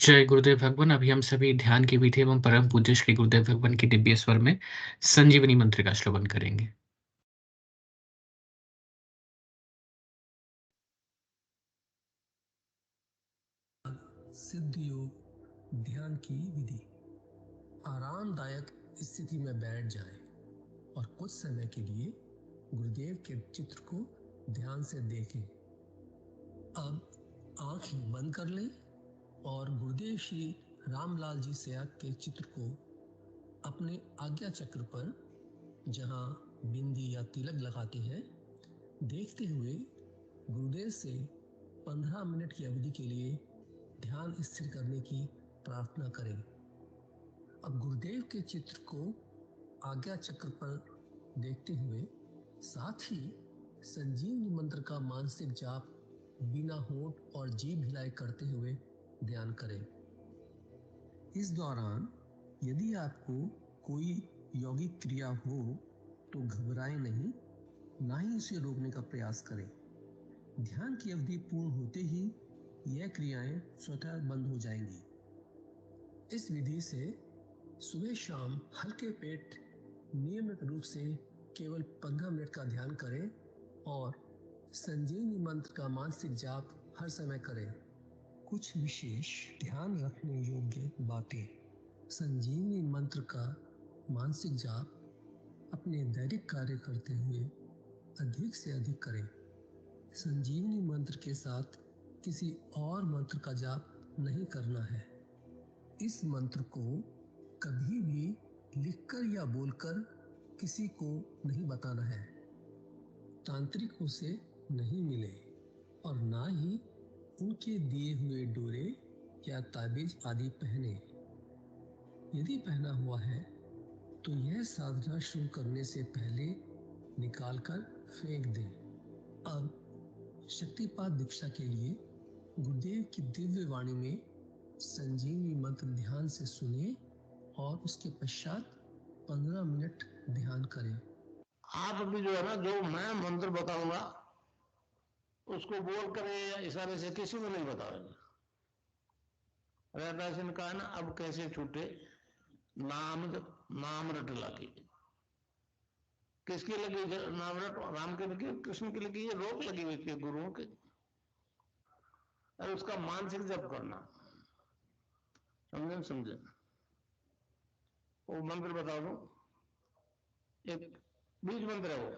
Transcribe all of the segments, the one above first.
जय गुरुदेव भगवान। अभी हम सभी ध्यान की विधि एवं परम पूज्य श्री गुरुदेव भगवान की दिव्य स्वर में संजीवनी मंत्र का श्रवण करेंगे। सिद्ध योग ध्यान की विधि। आरामदायक स्थिति में बैठ जाएं और कुछ समय के लिए गुरुदेव के चित्र को ध्यान से देखें। अब आंख बंद कर लें और गुरुदेव श्री रामलाल जी सयाग के चित्र को अपने आज्ञा चक्र पर, जहां बिंदी या तिलक लगाते हैं, देखते हुए गुरुदेव से 15 मिनट की अवधि के लिए ध्यान स्थिर करने की प्रार्थना करें। अब गुरुदेव के चित्र को आज्ञा चक्र पर देखते हुए साथ ही संजीवनी मंत्र का मानसिक जाप बिना होंठ और जीभ हिलाए करते हुए ध्यान करें। इस दौरान यदि आपको कोई यौगिक क्रिया हो तो घबराएं नहीं, ना ही उसे रोकने का प्रयास करें। ध्यान की अवधि पूर्ण होते ही यह क्रियाएं स्वतः बंद हो जाएंगी। इस विधि से सुबह शाम हल्के पेट नियमित रूप से केवल 15 मिनट का ध्यान करें और संजीवनी मंत्र का मानसिक जाप हर समय करें। कुछ विशेष ध्यान रखने योग्य बातें। संजीवनी मंत्र का मानसिक जाप अपने दैनिक कार्य करते हुए अधिक से अधिक करें। संजीवनी मंत्र के साथ किसी और मंत्र का जाप नहीं करना है। इस मंत्र को कभी भी लिखकर या बोलकर किसी को नहीं बताना है। तांत्रिकों से नहीं मिले और ना ही उनके दिए हुए डोरे या ताबीज आदि पहने। यदि पहना हुआ है तो यह साधना शुरू करने से पहले निकालकर फेंक दें। अब शक्तिपात दीक्षा के लिए गुरुदेव की दिव्य वाणी में संजीवनी मंत्र ध्यान से सुनिए और उसके पश्चात 15 मिनट ध्यान करें। आप अभी जो है ना, जो मैं मंत्र बताऊंगा उसको बोल कर या इशारे से किसी को नहीं बताओगे। राधाशन कहा ना, अब कैसे छूटे नाम रट लागी। किसकी लगी नाम रट? राम की लगी, कृष्ण की लगी, ये रोक लगी हुई थी गुरुओं की। और उसका मानसिक जप करना, समझे? वो मंत्र बता दो, एक बीज मंत्र है वो।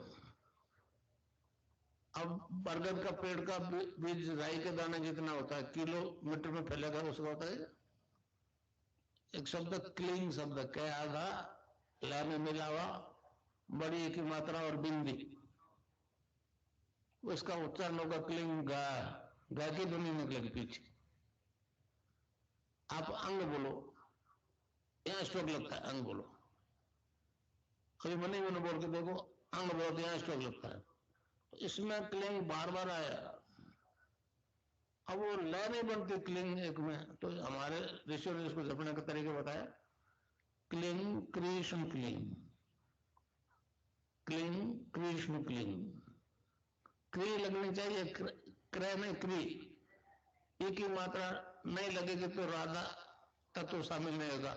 अब बरगद का पेड़ का बीज राई के दाने जितना होता है, किलोमीटर में फैलेगा, उसका होता है एक शब्द क्लीन शब्द के आधा ला में मिला हुआ, बड़ी की मात्रा और बिंदी, उसका उच्चारण होगा क्लीन गा। गा की ध्वनि निकलेगी पीछे। आप अंग बोलो, यहाँ स्ट्रोक लगता है, अंग बोलो। कभी मन ही मन बोल के देखो, अंग बोलो, यहाँ स्ट्रोक लगता है। इसमें क्लिंग बार बार आया। अब वो लय नहीं बनती क्लिंग एक में, तो हमारे ऋषियों ने इसको जपने का तरीका बताया। Cling Krishna cling, cling Krishna cling. क्री लगनी चाहिए, क्रय में क्री। एक ही मात्रा नहीं लगेगी तो राधा तत्व शामिल नहीं होगा,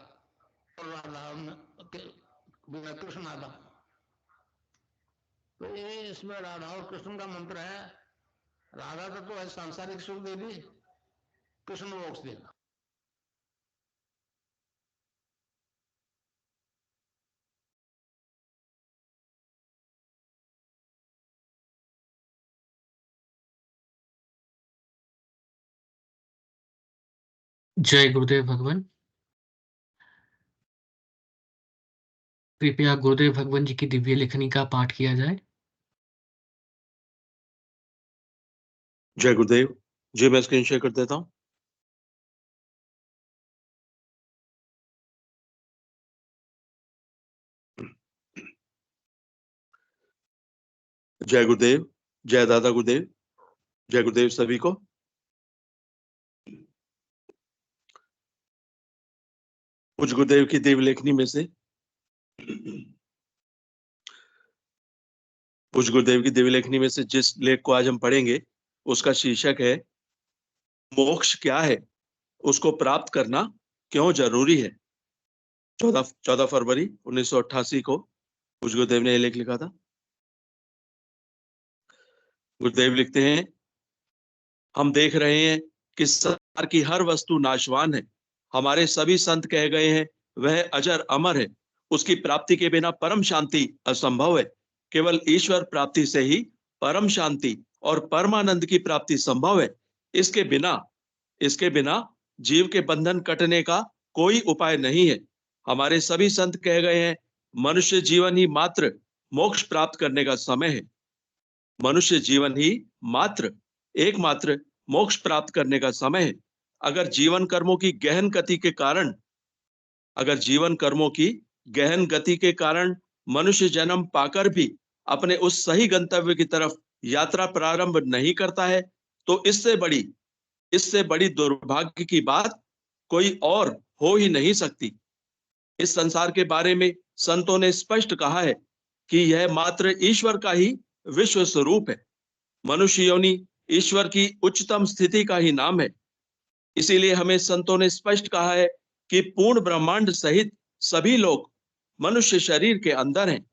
और राधा बिना कृष्ण आधा। तो ये इसमें राधा और कृष्ण का मंत्र है। राधा तत्व है सांसारिक सुख देवी, कृष्ण मोक्ष देगा। जय गुरुदेव भगवान। कृपया गुरुदेव भगवान जी की दिव्य लेखनी का पाठ किया जाए। जय गुरुदेव जी। मैं स्क्रीन शेयर कर देता हूं। जय गुरुदेव, जय दादा गुरुदेव, जय गुरुदेव सभी को। पूज्य गुरुदेव की दिव्य लेखनी में से, पूज्य गुरुदेव की दिव्य लेखनी में से जिस लेख को आज हम पढ़ेंगे उसका शीर्षक है मोक्ष क्या है। उसको प्राप्त करना क्यों जरूरी है। 14 फरवरी 1988 को कुछ गुरुदेव ने ये लेख लिखा था। गुरुदेव लिखते हैं, हम देख रहे हैं कि संसार की हर वस्तु नाशवान है। हमारे सभी संत कह गए हैं वह अजर अमर है। उसकी प्राप्ति के बिना परम शांति असंभव है। केवल ईश्वर प्राप्ति से ही परम शांति और परमानंद की प्राप्ति संभव है। इसके बिना जीव के बंधन कटने का कोई उपाय नहीं है। हमारे सभी संत कह गए हैं मनुष्य जीवन ही मात्र मोक्ष प्राप्त करने का समय है। मनुष्य जीवन ही मात्र एकमात्र मोक्ष प्राप्त करने का समय है। अगर जीवन कर्मों की गहन गति के कारण मनुष्य जन्म पाकर भी अपने उस सही गंतव्य की तरफ यात्रा प्रारंभ नहीं करता है, तो इससे बड़ी दुर्भाग्य की बात कोई और हो ही नहीं सकती। इस संसार के बारे में संतों ने स्पष्ट कहा है कि यह मात्र ईश्वर का ही विश्व स्वरूप है। मनुष्य योनि ईश्वर की उच्चतम स्थिति का ही नाम है। इसीलिए हमें संतों ने स्पष्ट कहा है कि पूर्ण ब्रह्मांड सहित सभी लोग मनुष्य शरीर के अंदर हैं।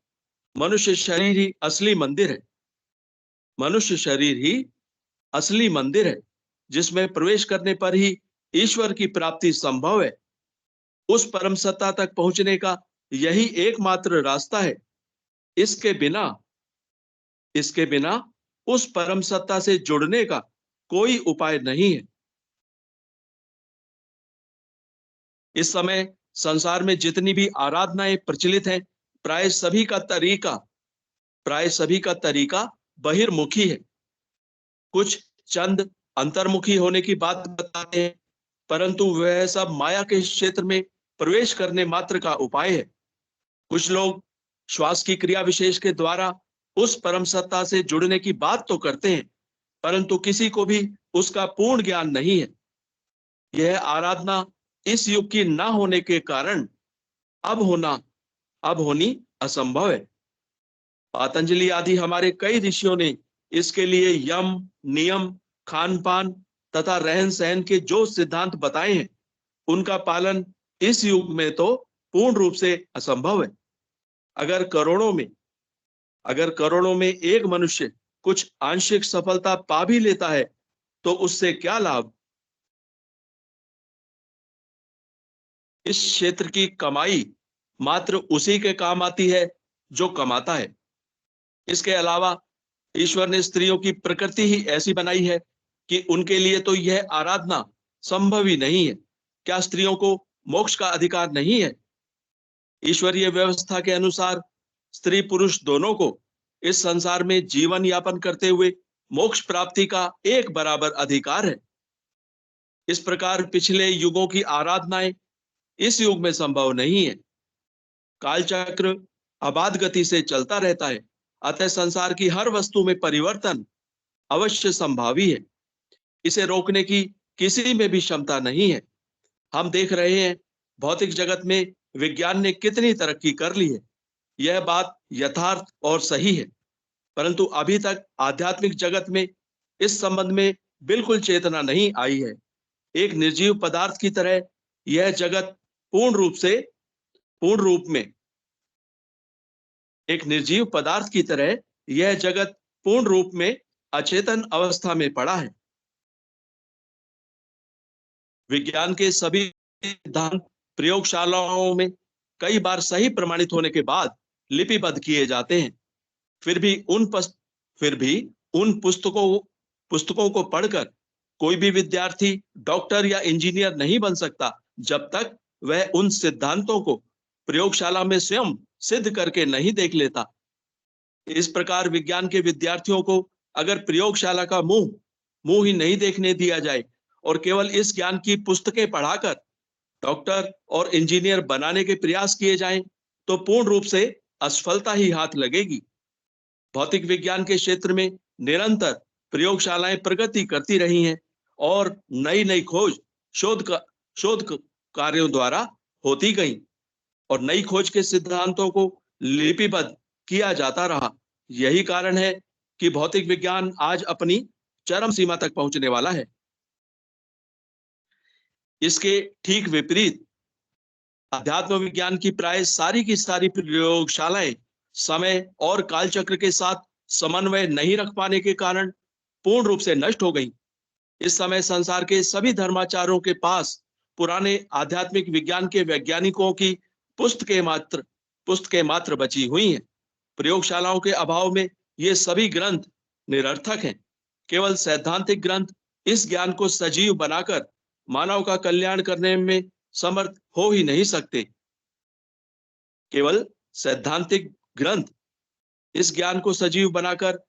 मनुष्य शरीर ही असली मंदिर है। मनुष्य शरीर ही असली मंदिर है, जिसमें प्रवेश करने पर ही ईश्वर की प्राप्ति संभव है। उस परम सत्ता तक पहुंचने का यही एकमात्र रास्ता है। इसके बिना उस परम सत्ता से जुड़ने का कोई उपाय नहीं है। इस समय संसार में जितनी भी आराधनाएं प्रचलित हैं, प्राय सभी का तरीका बहिर्मुखी है। कुछ चंद अंतर्मुखी होने की बात बताते हैं, परंतु वह सब माया के क्षेत्र में प्रवेश करने मात्र का उपाय है। कुछ लोग श्वास की क्रिया विशेष के द्वारा उस परम सत्ता से जुड़ने की बात तो करते हैं, परंतु किसी को भी उसका पूर्ण ज्ञान नहीं है। यह आराधना इस युग की ना होने के कारण अब होनी असंभव है। पतंजलि आदि हमारे कई ऋषियों ने इसके लिए यम, नियम, खान पान तथा रहन सहन के जो सिद्धांत बताए हैं, उनका पालन इस युग में तो पूर्ण रूप से असंभव है। अगर करोड़ों में एक मनुष्य कुछ आंशिक सफलता पा भी लेता है, तो उससे क्या लाभ। इस क्षेत्र की कमाई मात्र उसी के काम आती है जो कमाता है। इसके अलावा ईश्वर ने स्त्रियों की प्रकृति ही ऐसी बनाई है कि उनके लिए तो यह आराधना संभव ही नहीं है। क्या स्त्रियों को मोक्ष का अधिकार नहीं है? ईश्वरीय व्यवस्था के अनुसार स्त्री पुरुष दोनों को इस संसार में जीवन यापन करते हुए मोक्ष प्राप्ति का एक बराबर अधिकार है। इस प्रकार पिछले युगों की आराधनाएं इस युग में संभव नहीं है। कालचक्र अबाध गति से चलता रहता है, अतः संसार की हर वस्तु में परिवर्तन अवश्य संभावी है। इसे रोकने की किसी में भी क्षमता नहीं है। हम देख रहे हैं भौतिक जगत में विज्ञान ने कितनी तरक्की कर ली है। यह बात यथार्थ और सही है, परंतु अभी तक आध्यात्मिक जगत में इस संबंध में बिल्कुल चेतना नहीं आई है। एक निर्जीव पदार्थ की तरह यह जगत पूर्ण रूप में अचेतन अवस्था में पड़ा है। विज्ञान के सभी सिद्धांत प्रयोगशालाओं में कई बार सही प्रमाणित होने के बाद लिपिबद्ध किए जाते हैं। फिर भी उन पुस्तकों को पढ़कर कोई भी विद्यार्थी डॉक्टर या इंजीनियर नहीं बन सकता, जब तक वह उन सिद्धांतों को प्रयोगशाला में स्वयं सिद्ध करके नहीं देख लेता। इस प्रकार विज्ञान के विद्यार्थियों को अगर प्रयोगशाला का मुंह ही नहीं देखने दिया जाए और केवल इस ज्ञान की पुस्तकें पढ़ाकर डॉक्टर और इंजीनियर बनाने के प्रयास किए जाएं, तो पूर्ण रूप से असफलता ही हाथ लगेगी। भौतिक विज्ञान के क्षेत्र में निरंतर प्रयोगशालाएं प्रगति करती रही हैं और नई खोज शोध कार्यों द्वारा होती गई और नई खोज के सिद्धांतों को लिपिबद्ध किया जाता रहा। यही कारण है कि भौतिक विज्ञान आज अपनी चरम सीमा तक पहुंचने वाला है। इसके ठीक विपरीत अध्यात्म विज्ञान की प्राय सारी की सारी प्रयोगशालाएं समय और कालचक्र के साथ समन्वय नहीं रख पाने के कारण पूर्ण रूप से नष्ट हो गई। इस समय संसार के सभी धर्माचार्यों के पास पुराने आध्यात्मिक विज्ञान के वैज्ञानिकों की पुस्तकें मात्र बची हुई हैं। प्रयोगशालाओं के अभाव में ये सभी ग्रंथ निरर्थक हैं। केवल सैद्धांतिक ग्रंथ इस ज्ञान को सजीव बनाकर मानव का कल्याण करने में समर्थ हो ही नहीं सकते। केवल सैद्धांतिक ग्रंथ इस ज्ञान को सजीव बनाकर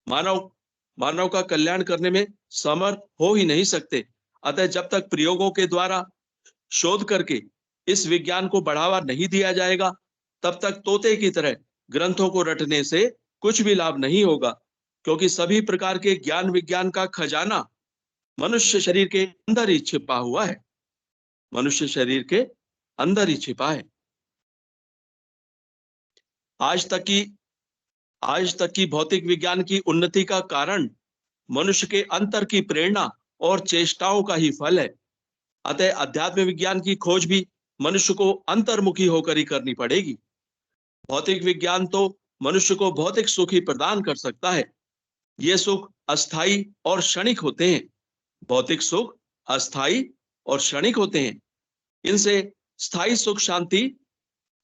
मानव का कल्याण करने में समर्थ हो ही नहीं सकते। अतः जब तक प्रयोगों के द्वारा शोध करके इस विज्ञान को बढ़ावा नहीं दिया जाएगा, तब तक तोते की तरह ग्रंथों को रटने से कुछ भी लाभ नहीं होगा, क्योंकि सभी प्रकार के ज्ञान विज्ञान का खजाना मनुष्य शरीर के अंदर ही छिपा हुआ है। मनुष्य शरीर के अंदर ही छिपा है। आज तक की भौतिक विज्ञान की उन्नति का कारण मनुष्य के अंतर की प्रेरणा और चेष्टाओं का ही फल है। अतः अध्यात्म विज्ञान की खोज भी मनुष्य को अंतर्मुखी होकर ही करनी पड़ेगी। भौतिक विज्ञान तो मनुष्य को भौतिक सुख ही प्रदान कर सकता है। ये सुख अस्थाई और क्षणिक होते हैं। भौतिक सुख अस्थाई और क्षणिक होते हैं। इनसे स्थायी सुख शांति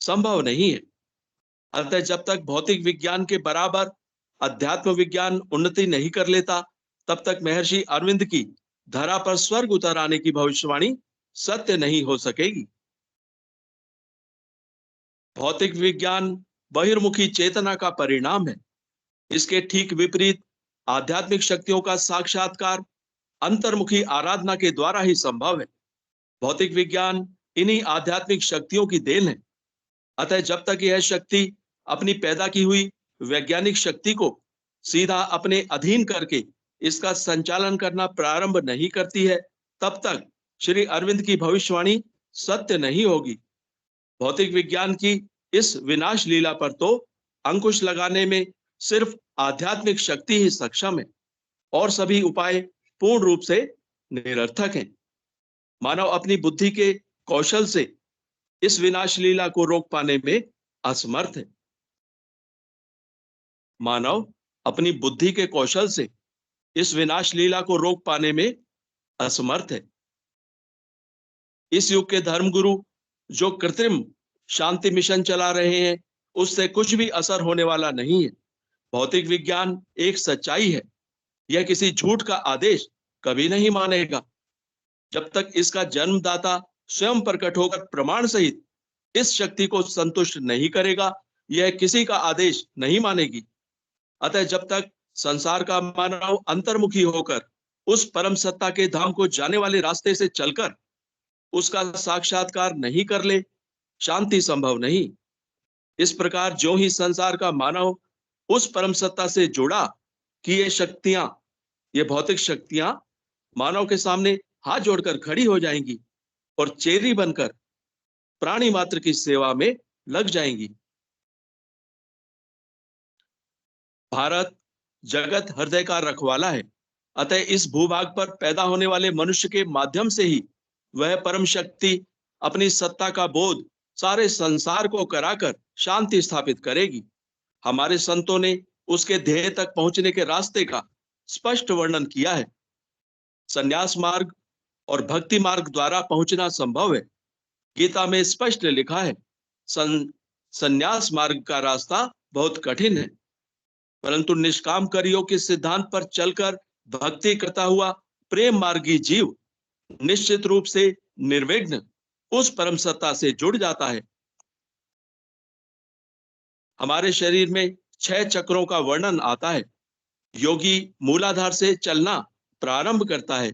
संभव नहीं है। अतः जब तक भौतिक विज्ञान के बराबर अध्यात्म विज्ञान उन्नति नहीं कर लेता, तब तक महर्षि अरविंद की धरा पर स्वर्ग उतर आने की भविष्यवाणी सत्य नहीं हो सकेगी। भौतिक विज्ञान बहिर्मुखी चेतना का परिणाम है। इसके ठीक विपरीत आध्यात्मिक शक्तियों का साक्षात्कार अंतर्मुखी आराधना के द्वारा ही संभव है। भौतिक विज्ञान इन्हीं आध्यात्मिक शक्तियों की देन है। अतः जब तक यह शक्ति अपनी पैदा की हुई वैज्ञानिक शक्ति को सीधा अपने अधीन करके इसका संचालन करना प्रारंभ नहीं करती है, तब तक श्री अरविंद की भविष्यवाणी सत्य नहीं होगी। भौतिक विज्ञान की इस विनाश लीला पर तो अंकुश लगाने में सिर्फ आध्यात्मिक शक्ति ही सक्षम है और सभी उपाय पूर्ण रूप से निरर्थक हैं। मानव अपनी बुद्धि के कौशल से इस विनाश लीला को रोक पाने में असमर्थ है। मानव अपनी बुद्धि के कौशल से इस विनाश लीला को रोक पाने में असमर्थ है। इस युग के धर्मगुरु जो कृत्रिम शांति मिशन चला रहे हैं, उससे कुछ भी असर होने वाला नहीं है। भौतिक विज्ञान एक सच्चाई है। यह किसी झूठ का आदेश कभी नहीं मानेगा। जब तक इसका जन्मदाता स्वयं प्रकट होकर प्रमाण सहित इस शक्ति को संतुष्ट नहीं करेगा, यह किसी का आदेश नहीं मानेगी। अतः जब तक संसार का मानव अंतर्मुखी होकर उस परम सत्ता के धाम को जाने वाले रास्ते से चलकर उसका साक्षात्कार नहीं कर ले, शांति संभव नहीं। इस प्रकार जो ही संसार का मानव उस परम सत्ता से जुड़ा कि ये भौतिक शक्तियां मानव के सामने हाथ जोड़कर खड़ी हो जाएंगी और चेरी बनकर प्राणी मात्र की सेवा में लग जाएंगी। भारत जगत हृदय का रखवाला है। अतः इस भूभाग पर पैदा होने वाले मनुष्य के माध्यम से ही वह परम शक्ति अपनी सत्ता का बोध सारे संसार को कराकर शांति स्थापित करेगी। हमारे संतों ने उसके ध्येय तक पहुंचने के रास्ते का स्पष्ट वर्णन किया है। संन्यास मार्ग और भक्ति मार्ग द्वारा पहुंचना संभव है। गीता में स्पष्ट लिखा है, संन्यास मार्ग का रास्ता बहुत कठिन है, परंतु निष्काम कर्मों के सिद्धांत पर चलकर भक्ति करता हुआ प्रेम मार्गी जीव निश्चित रूप से निर्विघ्न उस परम सत्ता से जुड़ जाता है। हमारे शरीर में 6 चक्रों का वर्णन आता है। योगी मूलाधार से चलना प्रारंभ करता है।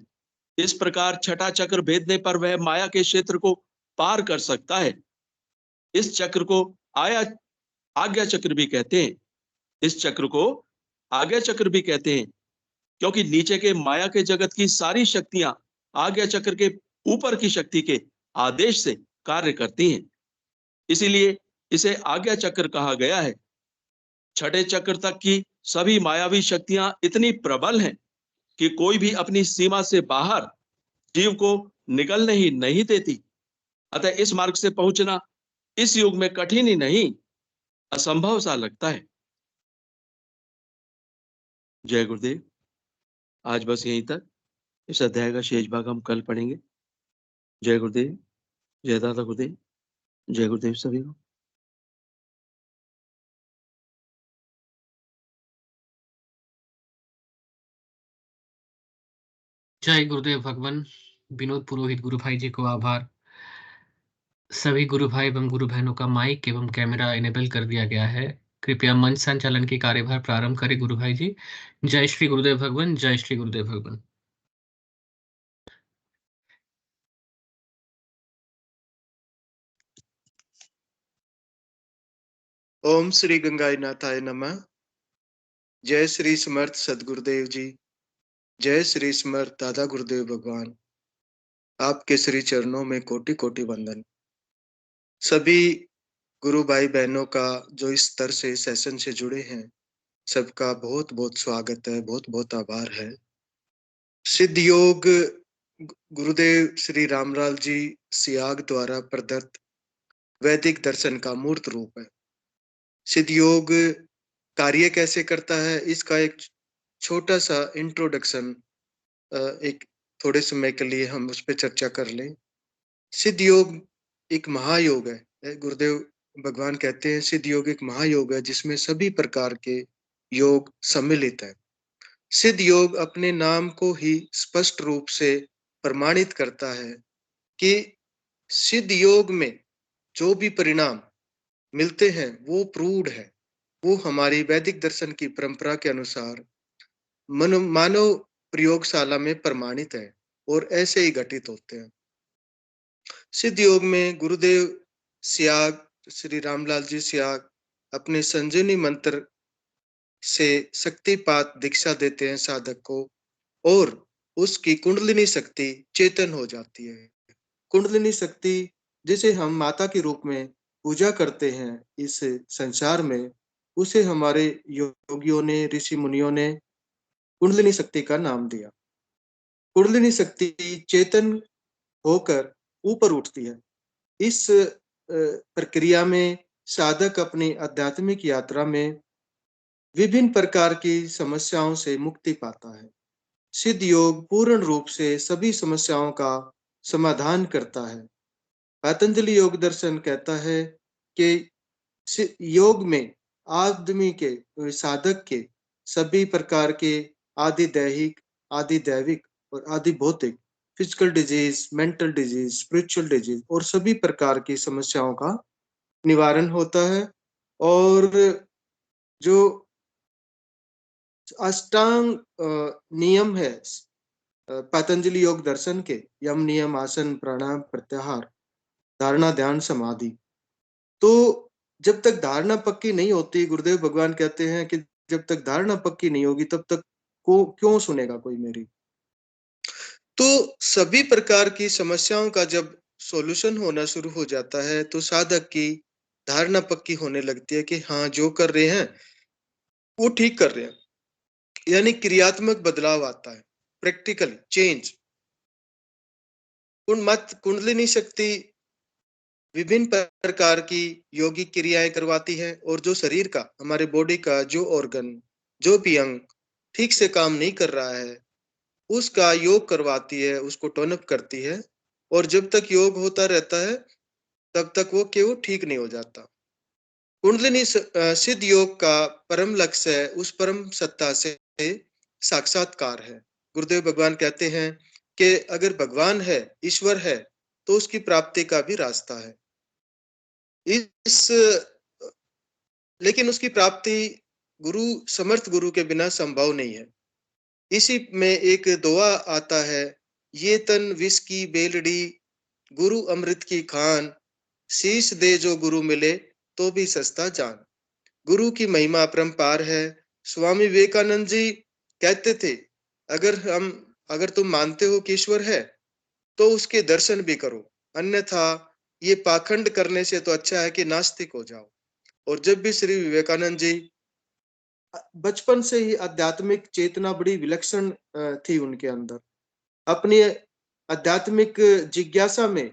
इस प्रकार छठा चक्र भेदने पर वह माया के क्षेत्र को पार कर सकता है। इस चक्र को आज्ञा चक्र भी कहते हैं। इस चक्र को आज्ञा चक्र भी कहते हैं, क्योंकि नीचे के माया के जगत की सारी शक्तियां आज्ञा चक्र के ऊपर की शक्ति के आदेश से कार्य करती हैं। इसीलिए इसे आज्ञा चक्र कहा गया है। छठे चक्र तक की सभी मायावी शक्तियां इतनी प्रबल हैं कि कोई भी अपनी सीमा से बाहर जीव को निकलने ही नहीं देती। अतः इस मार्ग से पहुंचना इस युग में कठिन ही नहीं, असंभव सा लगता है। जय गुरुदेव। आज बस यहीं तक। इस अध्याय का शेष भाग हम कल पढ़ेंगे। जय गुरुदेव, जय दादा गुरुदेव, जय गुरुदेव सभी को। जय गुरुदेव भगवान। विनोद पुरोहित गुरु भाई जी को आभार। सभी गुरु भाई एवं गुरु बहनों का माइक एवं कैमरा इनेबल कर दिया गया है। कृपया मंच संचालन की कार्यभार प्रारंभ करें गुरु भाई जी। जय श्री गुरुदेव भगवान, जय श्री गुरुदेव भगवान। ओम श्री गंगाई नाथाय नमः। जय श्री समर्थ सदगुरुदेव जी, जय श्री समर्थ दादा गुरुदेव भगवान। आपके श्री चरणों में कोटि कोटि वंदन। सभी गुरु भाई बहनों का जो इस स्तर से सेशन से जुड़े हैं, सबका बहुत बहुत स्वागत है, बहुत बहुत आभार है। सिद्ध योग गुरुदेव श्री रामलाल जी सियाग द्वारा प्रदत्त वैदिक दर्शन का मूर्त रूप है। सिद्ध योग कार्य कैसे करता है, इसका एक छोटा सा इंट्रोडक्शन एक थोड़े समय के लिए हम उस पर चर्चा कर लें। सिद्ध योग एक महायोग है। गुरुदेव भगवान कहते हैं सिद्ध योग एक महायोग है जिसमें सभी प्रकार के योग सम्मिलित है। सिद्ध योग अपने नाम को ही स्पष्ट रूप से प्रमाणित करता है कि सिद्ध योग में जो भी परिणाम मिलते हैं वो प्रूव्ड है, वो हमारी वैदिक दर्शन की परंपरा के अनुसार मानव प्रयोगशाला में प्रमाणित है और ऐसे ही घटित होते हैं। सिद्ध योग में गुरुदेव सियाग श्री रामलाल जी सियाग अपने संजीवनी मंत्र से शक्तिपात दीक्षा देते हैं साधक को और उसकी कुंडलिनी शक्ति चेतन हो जाती है। कुंडलिनी शक्ति जिसे हम माता के रूप में पूजा करते हैं इस संसार में, उसे हमारे योगियों ने, ऋषि मुनियों ने कुंडलिनी शक्ति का नाम दिया। कुंडलिनी शक्ति चेतन होकर ऊपर उठती है। इस प्रक्रिया में साधक अपनी आध्यात्मिक यात्रा में विभिन्न प्रकार की समस्याओं से मुक्ति पाता है। सिद्ध योग पूर्ण रूप से सभी समस्याओं का समाधान करता है। पतंजलि योग दर्शन कहता है कि योग में आदमी के साधक के सभी प्रकार के आदि दैहिक, आदि दैविक और आदि भौतिक, physical disease, mental disease, spiritual disease और सभी प्रकार की समस्याओं का निवारण होता है। और जो अष्टांग नियम है पतंजलि योग दर्शन के, यम नियम, आसन, प्राणायाम, प्रत्याहार, धारणा, ध्यान, समाधि, तो जब तक धारणा पक्की नहीं होती, गुरुदेव भगवान कहते हैं कि जब तक धारणा पक्की नहीं होगी तब तक को क्यों सुनेगा कोई मेरी। तो सभी प्रकार की समस्याओं का जब सॉल्यूशन होना शुरू हो जाता है तो साधक की धारणा पक्की होने लगती है कि हाँ जो कर रहे हैं वो ठीक कर रहे हैं, यानी क्रियात्मक बदलाव आता है, प्रैक्टिकली चेंज। कुंडलिनी शक्ति विभिन्न प्रकार की योगिक क्रियाएं करवाती है और जो शरीर का, हमारे बॉडी का जो ऑर्गन, जो भी अंग ठीक से काम नहीं कर रहा है उसका योग करवाती है, उसको टोन अप करती है। और जब तक योग होता रहता है तब तक वो क्यों ठीक नहीं हो जाता। कुंडलिनी सिद्ध योग का परम लक्ष्य है उस परम सत्ता से साक्षात्कार है। गुरुदेव भगवान कहते हैं कि अगर भगवान है, ईश्वर है, तो उसकी प्राप्ति का भी रास्ता है। लेकिन उसकी प्राप्ति समर्थ गुरु के बिना संभव नहीं है। इसी में एक दुआ आता है, ये तन विष की बेलड़ी, गुरु अमृत की खान, शीश दे जो गुरु मिले तो भी सस्ता जान। गुरु की महिमा अपरंपार है। स्वामी विवेकानंद जी कहते थे, अगर तुम मानते हो कि ईश्वर है तो उसके दर्शन भी करो, अन्यथा ये पाखंड करने से तो अच्छा है कि नास्तिक हो जाओ। और जब भी श्री विवेकानंद जी बचपन से ही आध्यात्मिक चेतना बड़ी विलक्षण थी उनके अंदर, अपनी आध्यात्मिक जिज्ञासा में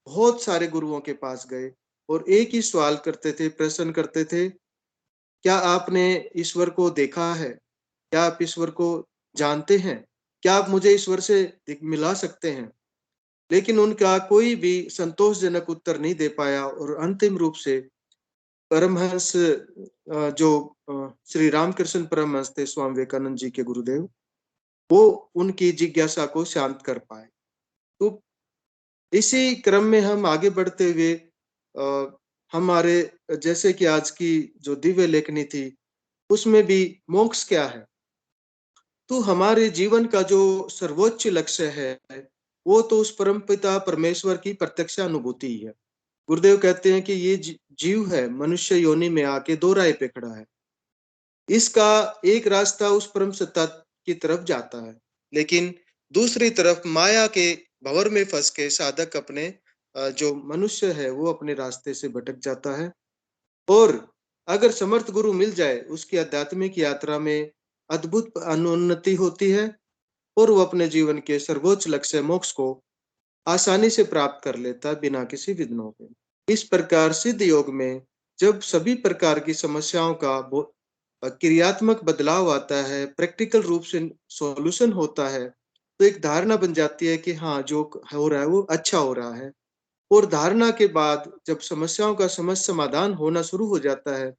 बहुत सारे गुरुओं के पास गए और एक ही सवाल करते थे, प्रश्न करते थे, क्या आपने ईश्वर को देखा है? क्या आप ईश्वर को जानते हैं? क्या आप मुझे ईश्वर से मिला सकते हैं? लेकिन उनका कोई भी संतोषजनक उत्तर नहीं दे पाया और अंतिम रूप से परमहंस जो श्री रामकृष्ण परमहंस थे, स्वामी विवेकानंद जी के गुरुदेव, वो उनकी जिज्ञासा को शांत कर पाए। तो इसी क्रम में हम आगे बढ़ते हुए हमारे जैसे कि आज की जो दिव्य लेखनी थी, उसमें भी मोक्ष क्या है? तो हमारे जीवन का जो सर्वोच्च लक्ष्य है, वो तो उस परमपिता परमेश्वर की प्रत्यक्ष अनुभूति ही है। गुरुदेव कहते हैं कि ये जीव है, मनुष्य योनि में आके दो राह पे खड़ा है। इसका एक रास्ता उस परम सत्ता की तरफ जाता है, लेकिन दूसरी तरफ माया के भंवर में फंस के साधक अपने जो मनुष्य है वो अपने रास्ते से भटक जाता है। और अगर समर्थ गुरु मिल जाए, उसकी आध्यात्मिक यात्रा में अद्भुत अनुन्नति होती है और वो अपने जीवन के सर्वोच्च लक्ष्य मोक्ष को आसानी से प्राप्त कर लेता है बिना किसी विघ्नों के। इस प्रकार सिद्ध योग में जब सभी प्रकार की समस्याओं का क्रियात्मक बदलाव आता है, प्रैक्टिकल रूप से सॉल्यूशन होता है, तो एक धारणा बन जाती है कि हाँ, जो हो रहा है वो अच्छा हो रहा है। और धारणा के बाद जब समस्याओं का समस्या समाधान होना शुरू हो जाता है,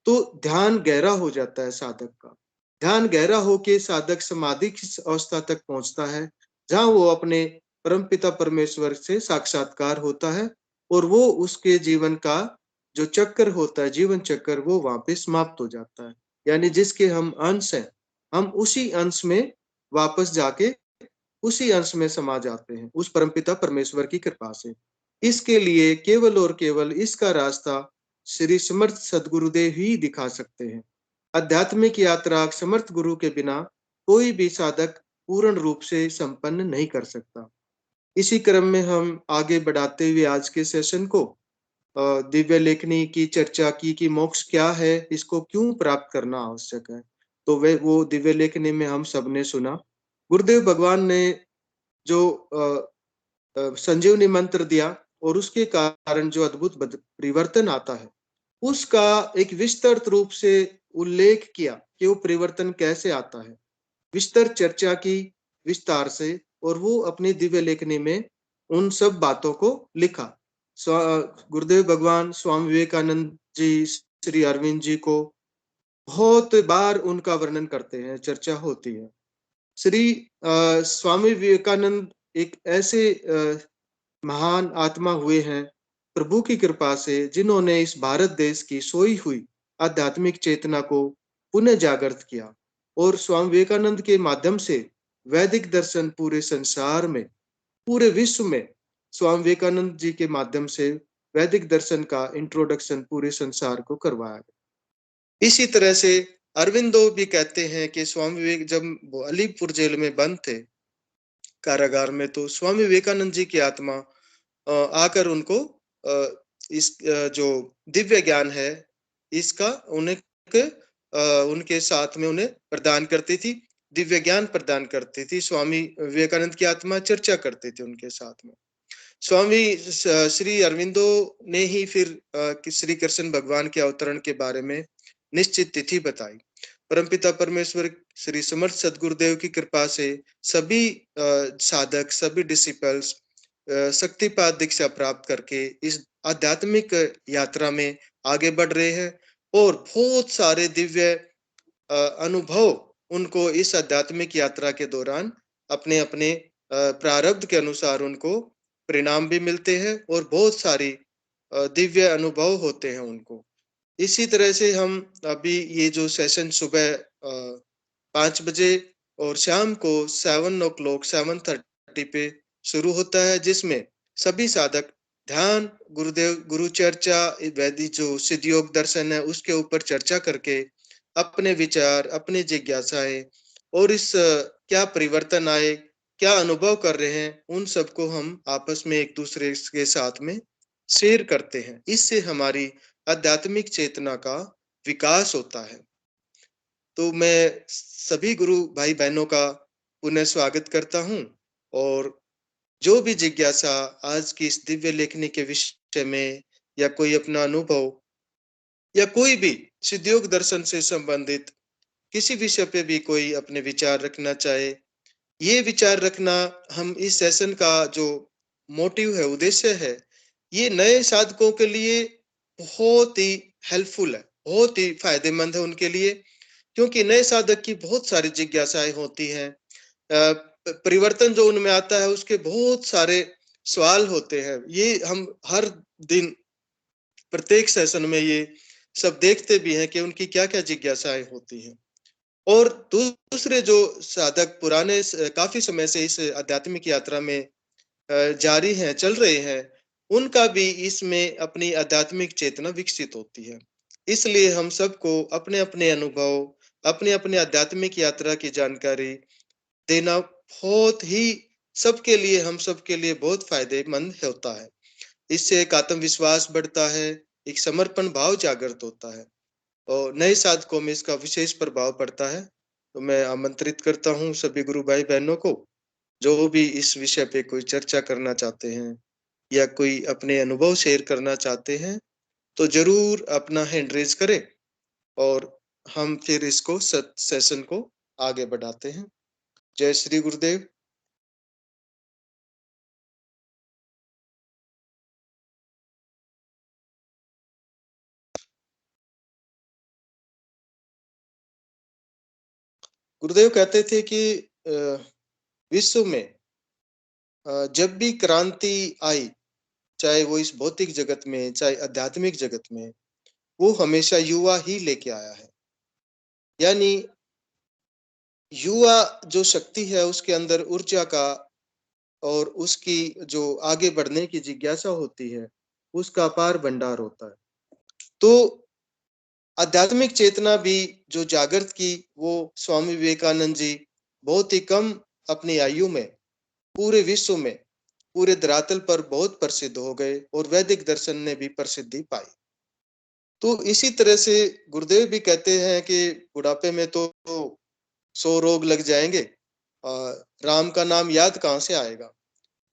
तो ध्यान गहरा हो जाता है साधक का। ध्यान गहरा होके साधक समाधि की अवस्था तक पहुंचता है, जहां वो अपने परमपिता परमेश्वर से साक्षात्कार होता है और वो उसके जीवन का जो चक्कर होता है, जीवन चक्कर, वो वहां पे समाप्त हो जाता है। यानी जिसके हम अंश हैं, हम उसी अंश में वापस जाके उसी अंश में समा जाते हैं, उस परमपिता परमेश्वर की कृपा से। इसके लिए केवल और केवल इसका रास्ता श्री समर्थ सदगुरुदेव ही दिखा सकते हैं। आध्यात्मिक यात्रा समर्थ गुरु के बिना कोई भी साधक पूर्ण रूप से संपन्न नहीं कर सकता। इसी क्रम में हम आगे बढ़ाते हुए आज के सेशन को दिव्य लेखनी की चर्चा की कि मोक्ष क्या है, इसको क्यों प्राप्त करना आवश्यक है। तो वे वो दिव्य लेखनी में हम सबने सुना। गुरुदेव भगवान ने जो संजीवनी मंत्र दिया और उसके कारण जो अद्भुत परिवर्तन आता है, उसका एक विस्तृत रूप से उल्लेख किया कि वो परिवर्तन कैसे आता है। विस्तृत चर्चा की विस्तार से, और वो अपनी दिव्य लेखनी में उन सब बातों को लिखा। गुरुदेव भगवान स्वामी विवेकानंद जी, श्री अरविंद जी को बहुत बार उनका वर्णन करते हैं, चर्चा होती है। श्री स्वामी विवेकानंद एक ऐसे महान आत्मा हुए हैं प्रभु की कृपा से, जिन्होंने इस भारत देश की सोई हुई आध्यात्मिक चेतना को पुनः जागृत किया और स्वामी विवेकानंद के माध्यम से वैदिक दर्शन पूरे संसार में, पूरे विश्व में स्वामी विवेकानंद जी के माध्यम से वैदिक दर्शन का इंट्रोडक्शन पूरे संसार को करवाया गया। इसी तरह से अरविंदो भी कहते हैं कि स्वामी विवेक जब वो अलीपुर जेल में बंद थे, कारागार में, तो स्वामी विवेकानंद जी की आत्मा आकर उनको इस जो दिव्य ज्ञान है इसका उनके साथ में उन्हें प्रदान करती थी, दिव्य ज्ञान प्रदान करती थी। स्वामी विवेकानंद की आत्मा चर्चा करती थी उनके साथ में। स्वामी श्री अरविंदो ने ही फिर श्री कृष्ण भगवान के अवतरण के बारे में निश्चित तिथि बताई। परमपिता परमेश्वर श्री समर्थ सदगुरुदेव की कृपा से सभी साधक, सभी डिसिपल्स शक्तिपात दीक्षा प्राप्त करके इस आध्यात्मिक यात्रा में आगे बढ़ रहे हैं और बहुत सारे दिव्य अनुभव उनको इस आध्यात्मिक यात्रा के दौरान अपने अपने प्रारब्ध के अनुसार उनको परिणाम भी मिलते हैं और बहुत सारी दिव्य अनुभव होते हैं उनको। इसी तरह से हम अभी ये जो सेशन सुबह 5 बजे और शाम को 7:30 पे शुरू होता है, जिसमें सभी साधक ध्यान, गुरुदेव गुरु चर्चा, वैदिक जो सिद्ध योग दर्शन है उसके ऊपर चर्चा करके अपने विचार, अपनी जिज्ञासाएं और इस क्या परिवर्तन आए, क्या अनुभव कर रहे हैं, उन सबको हम आपस में एक दूसरे के साथ में शेयर करते हैं। इससे हमारी आध्यात्मिक चेतना का विकास होता है। तो मैं सभी गुरु भाई बहनों का पुनः स्वागत करता हूं और जो भी जिज्ञासा आज की इस दिव्य लेखनी के विषय में, या कोई अपना अनुभव, या कोई भी सिद्धयोग दर्शन से संबंधित किसी विषय पे भी कोई अपने विचार रखना चाहे, ये विचार रखना हम इस सेशन का जो मोटिव है, उद्देश्य है, ये नए साधकों के लिए बहुत ही हेल्पफुल है, बहुत ही फायदेमंद है उनके लिए, क्योंकि नए साधक की बहुत सारी जिज्ञासाएं होती हैं। परिवर्तन जो उनमें आता है उसके बहुत सारे सवाल होते हैं। ये हम हर दिन प्रत्येक सेशन में ये सब देखते भी हैं कि उनकी क्या क्या जिज्ञासाएं होती हैं। और दूसरे जो साधक पुराने काफी समय से इस आध्यात्मिक यात्रा में जारी हैं, चल रहे हैं, उनका भी इसमें अपनी आध्यात्मिक चेतना विकसित होती है। इसलिए हम सबको अपने अपने अनुभव, अपने अपने आध्यात्मिक यात्रा की जानकारी देना बहुत ही सबके लिए, हम सबके लिए बहुत फायदेमंद होता है। इससे एक आत्मविश्वास बढ़ता है, एक समर्पण भाव जागृत होता है और नए साधकों में इसका विशेष प्रभाव पड़ता है। तो मैं आमंत्रित करता हूँ सभी गुरु भाई बहनों को, जो भी इस विषय पे कोई चर्चा करना चाहते हैं या कोई अपने अनुभव शेयर करना चाहते हैं, तो जरूर अपना हैंड रेज करें और हम फिर इसको सेशन को आगे बढ़ाते हैं। जय श्री गुरुदेव। गुरुदेव कहते थे कि विश्व में जब भी क्रांति आई, चाहे वो इस भौतिक जगत में, चाहे आध्यात्मिक जगत में, वो हमेशा युवा ही लेके आया है। यानी युवा जो शक्ति है, उसके अंदर ऊर्जा का और उसकी जो आगे बढ़ने की जिज्ञासा होती है, उसका अपार भंडार होता है। तो आध्यात्मिक चेतना भी जो जागृत की, वो स्वामी विवेकानंद जी बहुत ही कम अपनी आयु में पूरे विश्व में, पूरे धरातल पर बहुत प्रसिद्ध हो गए और वैदिक दर्शन ने भी प्रसिद्धि पाई। तो इसी तरह से गुरुदेव भी कहते हैं कि बुढ़ापे में तो 100 रोग लग जाएंगे, राम का नाम याद कहाँ से आएगा।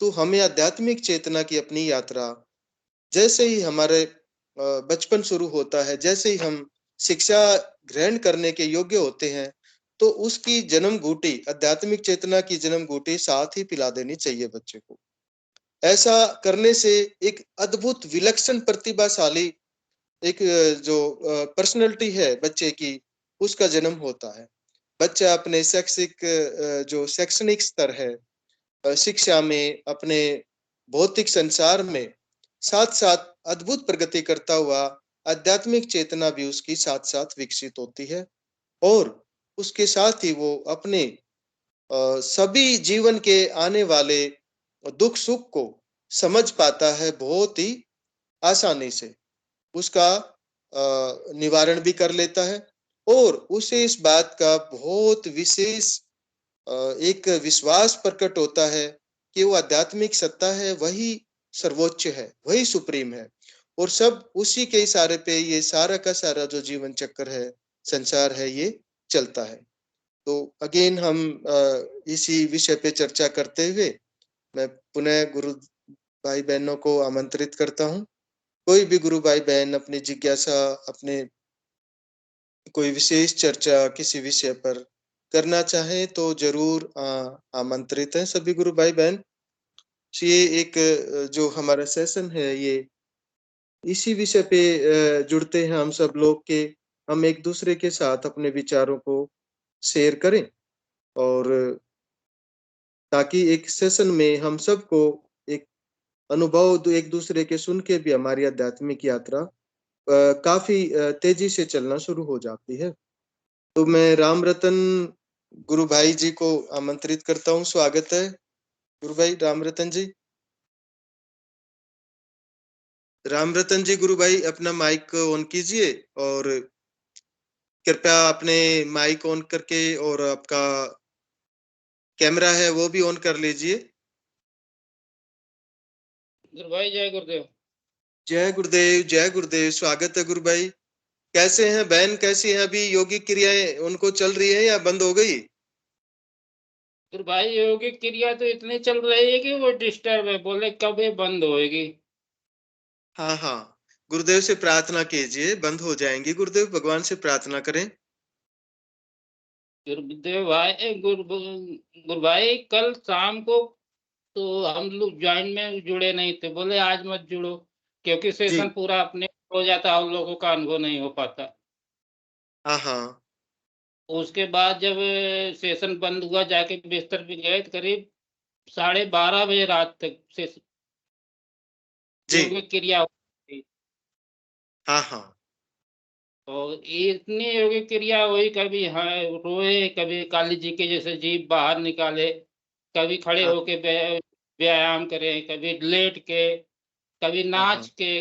तो हमें आध्यात्मिक चेतना की अपनी यात्रा, जैसे ही हमारे बचपन शुरू होता है, जैसे ही हम शिक्षा ग्रहण करने के योग्य होते हैं, तो उसकी जन्म घूटी, आध्यात्मिक चेतना की जन्म घूटी साथ ही पिला देनी चाहिए बच्चे को। ऐसा करने से एक अद्भुत विलक्षण प्रतिभाशाली एक जो पर्सनैलिटी है बच्चे की, उसका जन्म होता है। बच्चा अपने शैक्षिक जो शैक्षणिक स्तर है, शिक्षा में, अपने भौतिक संसार में साथ साथ अद्भुत प्रगति करता हुआ आध्यात्मिक चेतना भी उसकी साथ साथ विकसित होती है और उसके साथ ही वो अपने सभी जीवन के आने वाले दुख सुख को समझ पाता है, बहुत ही आसानी से उसका निवारण भी कर लेता है और उसे इस बात का बहुत विशेष एक विश्वास प्रकट होता है कि वो आध्यात्मिक सत्ता है, वही सर्वोच्च है, वही सुप्रीम है और सब उसी के इशारे पे ये सारा का सारा जो जीवन चक्र है, संसार है, ये चलता है। तो अगेन हम इसी विषय पे चर्चा करते हुए मैं पुनः गुरु भाई बहनों को आमंत्रित करता हूँ। कोई भी गुरु भाई बहन अपनी जिज्ञासा, अपने कोई विशेष चर्चा किसी विषय पर करना चाहे तो जरूर आमंत्रित है सभी गुरु भाई बहन। ये एक जो हमारा सेशन है, ये इसी विषय पे जुड़ते हैं हम सब लोग के, हम एक दूसरे के साथ अपने विचारों को शेयर करें और ताकि एक सेशन में हम सबको एक अनुभव एक दूसरे के सुन के भी हमारी आध्यात्मिक यात्रा काफी तेजी से चलना शुरू हो जाती है। तो मैं राम रतन गुरु भाई जी को आमंत्रित करता हूँ। स्वागत है गुरु भाई राम रतन जी। राम रतन जी, गुरु भाई अपना माइक ऑन कीजिए और कृपया अपने माइक ऑन करके और आपका कैमरा है वो भी ऑन कर लीजिए। गुरु भाई जय गुरुदेव। जय गुरुदेव, जय गुरुदेव। स्वागत है गुरु भाई। कैसे हैं बहन, कैसी हैं? अभी योगिक क्रियाएं उनको चल रही है या बंद हो गई? तो भाई योगिक क्रिया तो इतनी चल रही है कि वो डिस्टर्ब है, बोले कब ये बंद होएगी। हाँ हाँ, गुरुदेव से प्रार्थना कीजिए, बंद हो जाएंगी। गुरुदेव भगवान से प्रार्थना करें। गुरुदेव भाई गुरु भाई कल शाम को तो हम लोग ज्वाइन में जुड़े नहीं थे, बोले आज मत जुड़ो क्योंकि जी। सेशन पूरा अपने हो जाता, हम लोगों का अनुभव नहीं हो पाता। हाँ हाँ। उसके बाद जब सेशन बंद हुआ, जाके बिस्तर पे गए तो करीब 12:30 बजे रात तक सेशन जी। योगिक क्रिया हुई। हाँ हाँ। और इतनी योगिक क्रिया हुई, कभी हाँ रोए, कभी काली जी के जैसे जीभ बाहर निकाले, कभी खड़े हाँ होके व्यायाम करें, कभी लेट के, कभी हाँ। नाच हाँ के,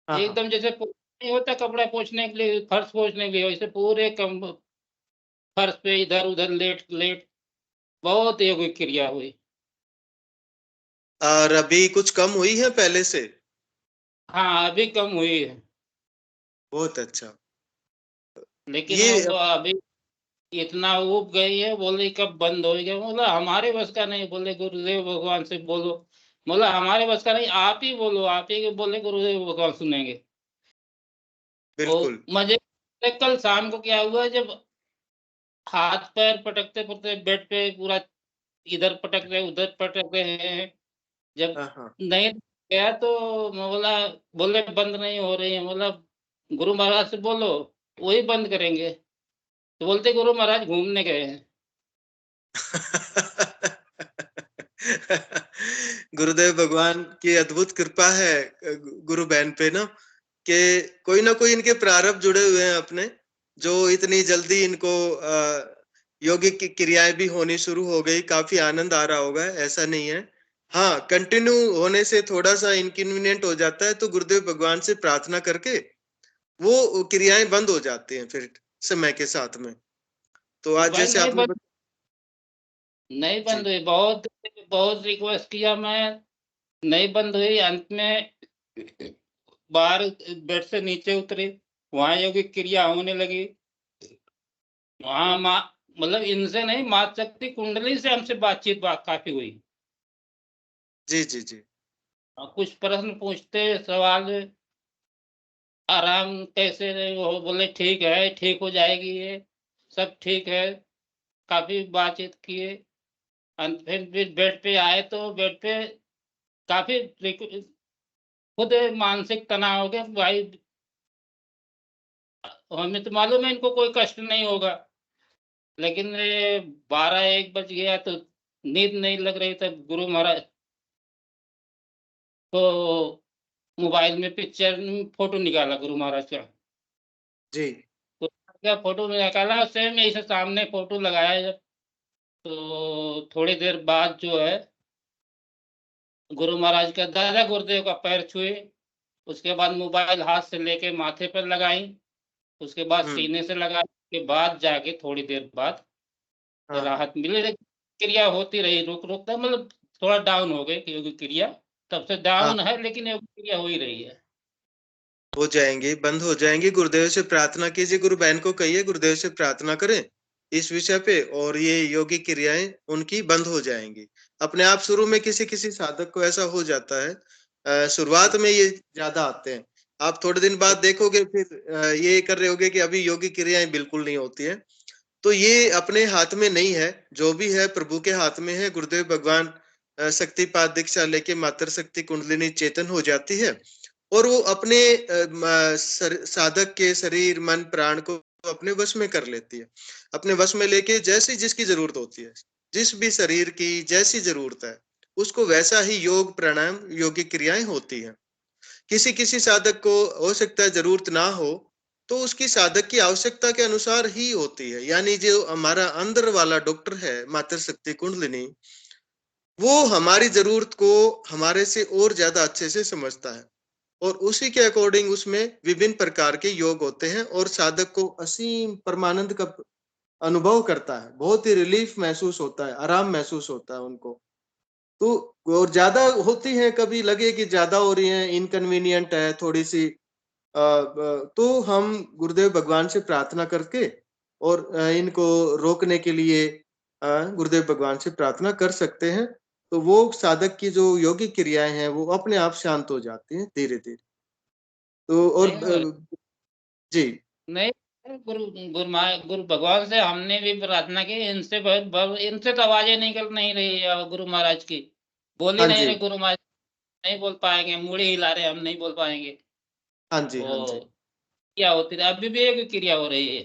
हाँ। हाँ एकदम जैसे नहीं होता कपड़ा पोंछने के लिए, फर्श पोंछने के लिए, वैसे पूरे कम फर्श पे इधर उधर लेट लेट बहुत योगिक क्रिया हुई। और अभी कुछ कम हुई है पहले से? हाँ अभी कम हुई है, बहुत अच्छा। लेकिन ये वो अभी इतना ऊब गई है, बोले कब बंद होएगा। बोला हमारे बस का नहीं, बोले गुरुदेव भगवान से बोलो। बोला हमारे बस का नहीं, आप ही बोलो, आप ही के बोले गुरुदेव भगवान सुनेंगे। और बिल्कुल। मजे कल शाम को क्या हुआ, जब हाथ पैर पटकते पटकते बेड पे पूरा इधर पटक रहे उधर पटक रहे हैं, जब हाँ हाँ। नहीं गया तो मैं बोला, बोले बंद नहीं हो रही है। बोला गुरु महाराज से बोलो, वही बंद करेंगे। तो बोलते गुरु महाराज घूमने गए हैं। गुरुदेव भगवान की अद्भुत कृपा है गुरु बहन पे ना, कि कोई ना कोई इनके प्रारब्ध जुड़े हुए हैं अपने, जो इतनी जल्दी इनको योगिक की क्रियाएं भी होनी शुरू हो गई। काफी आनंद आ रहा होगा, ऐसा नहीं है। हाँ, कंटिन्यू होने से थोड़ा सा इनकन्वीनियंट हो जाता है, तो गुरुदेव भगवान से प्रार्थना करके वो क्रियाएं बंद हो जाती हैं फिर समय के साथ में। तो गुरु आज भाई जैसे नहीं आपने बंद, नहीं जी। बंद हुई, बहुत बहुत रिक्वेस्ट किया मैं, नहीं बंद हुई। अंत में बाहर बेड से नीचे उतरे, वहां योगिक क्रिया होने लगी। वहां मतलब इनसे नहीं, मात शक्ति कुंडली से हमसे काफी हुई। जी जी जी। और कुछ प्रश्न पूछते, सवाल, आराम कैसे रहे हो, बोले ठीक है, ठीक हो जाएगी ये, सब ठीक है। काफी बातचीत किए। फिर बेड पे आए तो बेड पे काफी खुद मानसिक तनाव हो गया भाई। हमें तो मालूम है इनको कोई कष्ट नहीं होगा, लेकिन ये 12-1 बज गया तो नींद नहीं लग रही। तब गुरु महाराज तो मोबाइल में पिक्चर फोटो निकाला गुरु महाराज का। जी। तो क्या फोटो निकाला, सेम ऐसे सामने फोटो लगाया जब, तो थोड़ी देर बाद जो है गुरु महाराज का, दादा गुरुदेव का पैर छुए। उसके बाद मोबाइल हाथ से लेके माथे पर लगाई, उसके बाद हम्म। सीने से लगा के बाद जाके थोड़ी देर बाद हाँ हाँ। राहत मिली। लेकिन क्रिया होती रही, रुक रुक कर, मतलब थोड़ा डाउन हो गई योगिक क्रिया। तब से हाँ, डाउन है, लेकिन योगिक क्रिया हो ही रही है। हो जाएंगी, बंद हो जाएंगी। गुरुदेव से प्रार्थना कीजिए, गुरु बहन को कहिए गुरुदेव से प्रार्थना करें इस विषय पे, और ये योगी क्रियाएं उनकी बंद हो जाएंगी अपने आप। शुरू में किसी किसी साधक को ऐसा हो जाता है, शुरुआत में ये ज्यादा आते हैं। आप थोड़े दिन बाद देखोगे फिर ये कर रहे होगे कि अभी योगी क्रियाएं बिल्कुल नहीं होती है। तो ये अपने हाथ में नहीं है, जो भी है प्रभु के हाथ में है। गुरुदेव भगवान शक्तिपात दीक्षा लेके मातर शक्ति कुंडलिनी चेतन हो जाती है, और वो अपने साधक के शरीर मन प्राण को अपने वश में कर लेती है। अपने वश में लेके जैसी जिसकी जरूरत होती है, जिस भी शरीर की जैसी जरूरत है, उसको वैसा ही योग प्राणायाम योगिक क्रियाएं होती हैं। किसी किसी साधक को हो सकता है जरूरत ना हो, तो उसकी साधक की आवश्यकता के अनुसार ही होती है। यानी जो हमारा अंदर वाला डॉक्टर है मातर शक्ति कुंडलिनी, वो हमारी जरूरत को हमारे से और ज्यादा अच्छे से समझता है, और उसी के अकॉर्डिंग उसमें विभिन्न प्रकार के योग होते हैं, और साधक को असीम परमानंद का अनुभव करता है। बहुत ही रिलीफ महसूस होता है, आराम महसूस होता है उनको। तो और ज्यादा होती है, कभी लगे कि ज्यादा हो रही है, इनकन्वीनियंट है थोड़ी सी, तो हम गुरुदेव भगवान से प्रार्थना करके और इनको रोकने के लिए गुरुदेव भगवान से प्रार्थना कर सकते हैं, तो वो साधक की जो योगिक क्रियाएं हैं वो अपने आप शांत हो जाती हैं धीरे धीरे। तो और जी नहीं, गुरु भगवान से हमने भी प्रार्थना की, इनसे इनसे तो आवाजें नहीं रही है गुरु महाराज की, बोल ही हाँ नहीं जी रहे गुरु महाराज, नहीं बोल पाएंगे, मुड़ी हिला रहे, हम नहीं बोल पाएंगे। हाँ जी हाँ जी। तो क्या होती है, अभी भी एक क्रिया हो रही है।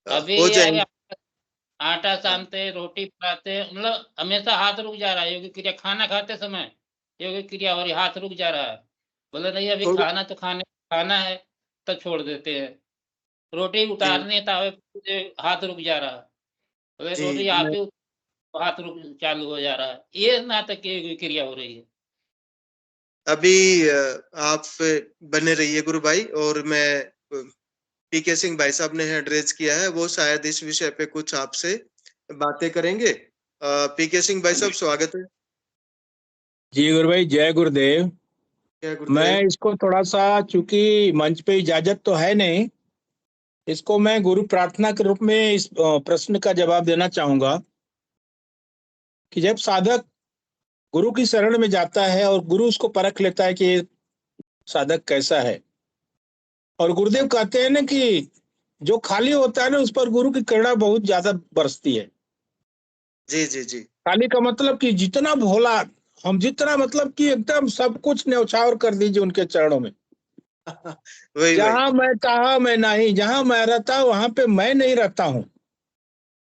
अभी हो ये है जाएंगे। कि आटा हाँ सानते, रोटी पकाते, मतलब हमेशा हाथ रुक जा रहा है योगिक क्रिया, खाना खाते समय योगिक क्रिया हो रही, हाथ रुक जा रहा है। बोले नहीं अभी थोड़ा खाना तो खाना है, तो छोड़ देते हैं। रोटी जी उतारने तावे पे हाथ रुक जा रहा है, बोले जी रोटी आप ही हाथ रुक चालू हो जा रहा है, ये नाटक की योगिक क्रिया हो रही है। अभी आप बने रहिए गुरु भाई, और मैं पीके सिंह भाई साहब ने एड्रेस किया है, वो शायद इस विषय पे कुछ आपसे बातें करेंगे। पीके सिंह भाई साहब स्वागत है। जी गुरु भाई, जय गुरुदेव। जय गुरुदेव। मैं इसको थोड़ा सा, चूंकि मंच पे इजाजत तो है नहीं, इसको मैं गुरु प्रार्थना के रूप में इस प्रश्न का जवाब देना चाहूंगा कि जब साधक गुरु की शरण में जाता है और गुरु उसको परख लेता है कि ये साधक कैसा है, और गुरुदेव कहते हैं ना कि जो खाली होता है ना उस पर गुरु की करुणा बहुत ज्यादा बरसती है। जी जी जी खाली का मतलब कि जितना भोला, हम जितना मतलब कि एकदम सब कुछ न्यौछावर कर दीजिए उनके चरणों में। वही वही जहां मैं तहा मैं नहीं, जहां मैं रहता वहां पे मैं नहीं रहता हूँ।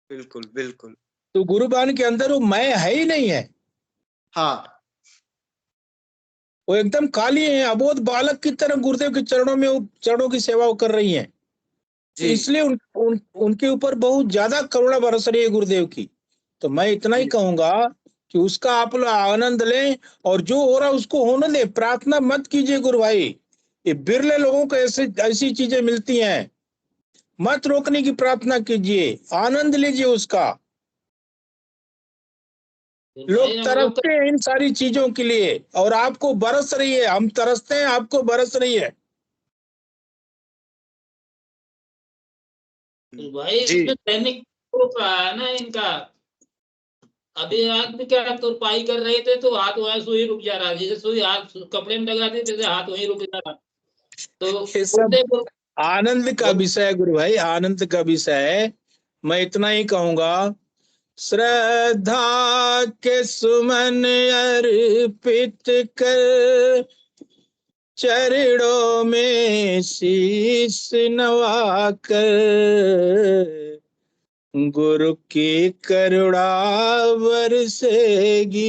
बिल्कुल बिल्कुल। तो गुरुबान के अंदर वो मैं है ही नहीं है, हाँ वो एकदम खाली है, अबोध बालक की तरह गुरुदेव के चरणों में, वो चरणों की सेवा वो कर रही हैं। तो जी इसलिए उनके ऊपर बहुत ज्यादा करुणा बरस रही है गुरुदेव की। तो मैं इतना ही जी कहूंगा कि उसका आप लोग आनंद लें, और जो हो रहा है उसको होने दें। प्रार्थना मत कीजिए गुरु भाई, ये बिरले लोगों को ऐसी चीजें मिलती हैं। मत रोकने की प्रार्थना कीजिए, आनंद लीजिए उसका। लोग भाई हम लोग तरसते हैं इन सारी चीजों के लिए, और आपको बरस रही है। हम तरसते हैं, आपको बरस रही है। भाई जी इसमें दैनिक रूप रहा है ना इनका। अभी आदमी क्या तुरपाई कर रहे थे तो हाथ वहां सुई रुक जा रहा, जैसे सुई हाथ कपड़े में लगा दी जैसे हाथ वहीं रुक जा रहा। तो ये सब आनंद का विषय है गुरु भाई, आनंद का विषय है। मैं इतना ही कहूंगा, श्रद्धा के सुमन अर्पित कर, चरणों में शीश नवा कर, गुरु की करुणा बरसेगी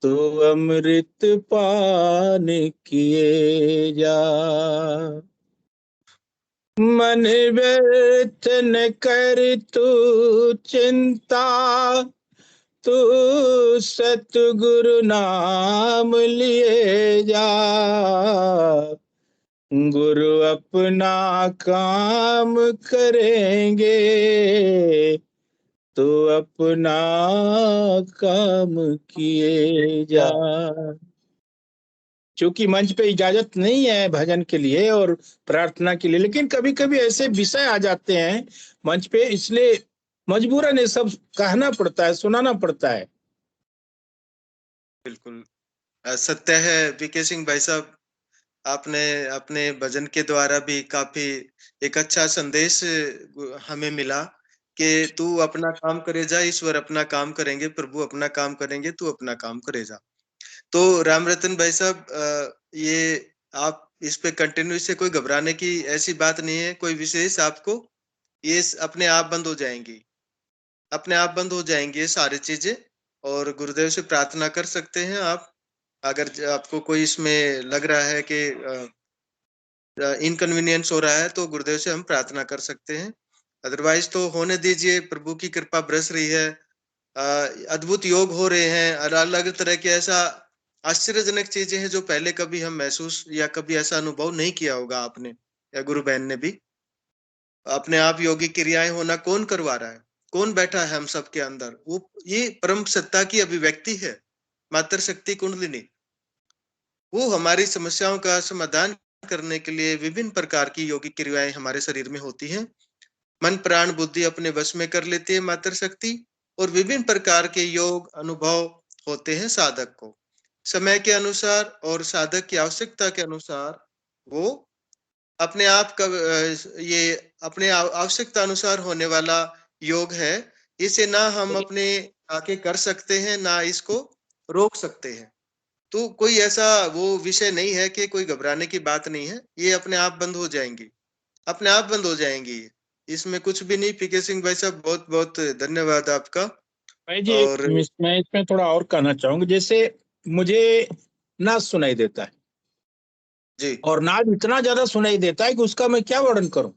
तो अमृत पान किए जा। मन व्यर्थ न कर तू चिंता, तू सतगुरु नाम लिए जा। गुरु अपना काम करेंगे तो अपना काम किए जा। क्योंकि मंच पे इजाजत नहीं है भजन के लिए और प्रार्थना के लिए, लेकिन कभी कभी ऐसे विषय आ जाते हैं मंच पे, इसलिए मजबूरन ये सब कहना पड़ता है, सुनाना पड़ता है। बिल्कुल सत्य है पीके सिंह भाई साहब, आपने अपने भजन के द्वारा भी काफी एक अच्छा संदेश हमें मिला कि तू अपना काम करे जा, ईश्वर अपना काम करेंगे, प्रभु अपना काम करेंगे, तू अपना काम करे जा। तो राम रतन भाई साहब, ये आप इस पे कंटिन्यू से कोई घबराने की ऐसी बात नहीं है, कोई विशेष आपको ये अपने आप बंद हो जाएंगी, अपने आप बंद हो जाएंगी ये सारी चीजें, और गुरुदेव से प्रार्थना कर सकते हैं आप। अगर आपको कोई इसमें लग रहा है कि इनकन्वीनियंस हो रहा है तो गुरुदेव से हम प्रार्थना कर सकते हैं, अदरवाइज तो होने दीजिए। प्रभु की कृपा बरस रही है, अद्भुत योग हो रहे हैं, अलग अलग तरह के ऐसा आश्चर्यजनक चीजें हैं जो पहले कभी हम महसूस या कभी ऐसा अनुभव नहीं किया होगा आपने या गुरु बहन ने भी। अपने आप योगी क्रियाएं होना कौन करवा रहा है, कौन बैठा है हम सबके अंदर, वो ये परम सत्ता की अभिव्यक्ति है, मात्र शक्ति कुंडलिनी। वो हमारी समस्याओं का समाधान करने के लिए विभिन्न प्रकार की योगिक क्रियाएं हमारे शरीर में होती हैं, मन प्राण बुद्धि अपने वश में कर लेती है मातृ शक्ति, और विभिन्न प्रकार के योग अनुभव होते हैं साधक को। समय के अनुसार और साधक की आवश्यकता के अनुसार वो अपने आप का ये अपने आवश्यकता अनुसार होने वाला योग है। इसे ना हम अपने आके कर सकते हैं, ना इसको रोक सकते हैं। तो कोई ऐसा वो विषय नहीं है कि कोई घबराने की बात नहीं है, ये अपने आप बंद हो जाएंगी, अपने आप बंद हो जाएंगी। इसमें कुछ भी नहीं। पीके सिंह भाई साहब, बहुत बहुत धन्यवाद आपका। भाई जी और मैं इसमें थोड़ा और कहना चाहूंगा। जैसे मुझे नाद सुनाई देता है, जी और नाद इतना ज्यादा सुनाई देता है कि उसका मैं क्या वर्णन करूं।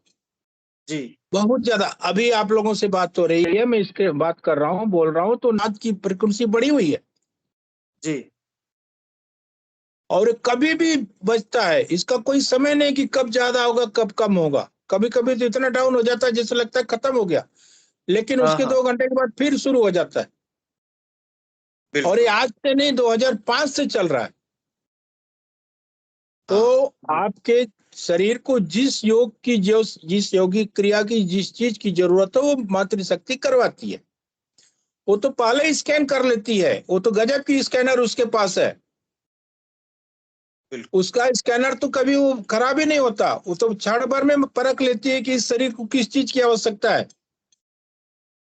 जी बहुत ज्यादा। अभी आप लोगों से बात हो रही है, मैं इसके बात कर रहा हूँ, बोल रहा हूँ, तो नाद की फ्रिक्वेंसी बढ़ी हुई है जी और कभी भी बजता है। इसका कोई समय नहीं कि कब ज्यादा होगा कब कम होगा। कभी कभी तो इतना डाउन हो जाता है जैसे लगता है खत्म हो गया, लेकिन हाँ उसके हाँ 2 घंटे के बाद फिर शुरू हो जाता है। और ये बिल्कुल आज से नहीं, 2005 से चल रहा है। तो हाँ आपके शरीर को जिस योग की, जो जिस योगिक क्रिया की जिस चीज की जरूरत है वो मातृशक्ति करवाती है। वो तो पहले ही स्कैन कर लेती है, वो तो गजब की स्कैनर उसके पास है। बिल्कुल उसका स्कैनर तो कभी वो खराब ही नहीं होता। वो तो क्षण भर में परख लेती है कि इस शरीर को किस चीज की आवश्यकता है,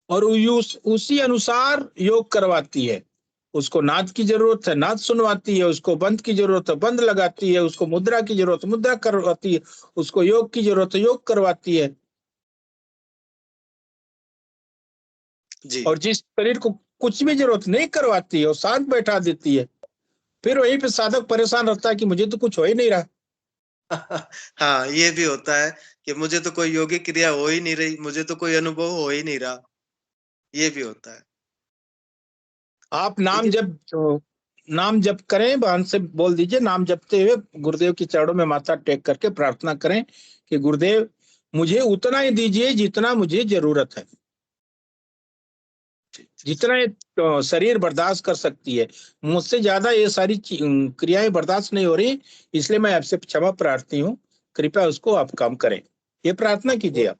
और उसी अनुसार योग करवाती है। उसको नाद की जरूरत है नाद सुनवाती है, उसको बंद की जरूरत है बंद लगाती है, उसको मुद्रा की जरूरत है मुद्रा करवाती है, उसको योग की जरूरत है योग करवाती है। जी और जिस शरीर को कुछ भी जरूरत नहीं करवाती है वो शांत बैठा देती है। फिर वहीं पे साधक परेशान रहता है कि मुझे तो कुछ हो ही नहीं रहा। हाँ, ये भी होता है कि मुझे तो कोई योगिक क्रिया हो ही नहीं रही, मुझे तो कोई अनुभव हो ही नहीं रहा। ये भी होता है। आप देखिए नाम जप करें, बहन से बोल दीजिए, नाम जपते हुए गुरुदेव के चरणों में माथा टेक करके प्रार्थना करें कि गुरुदेव मुझे उतना ही दीजिए जितना मुझे जरूरत है, जी, जी, जितना ये शरीर बर्दाश्त कर सकती है। मुझसे ज्यादा ये सारी क्रियाएं बर्दाश्त नहीं हो रही, इसलिए मैं आपसे क्षमा प्रार्थी हूँ, कृपया उसको आप काम करें। ये प्रार्थना कीजिए आप।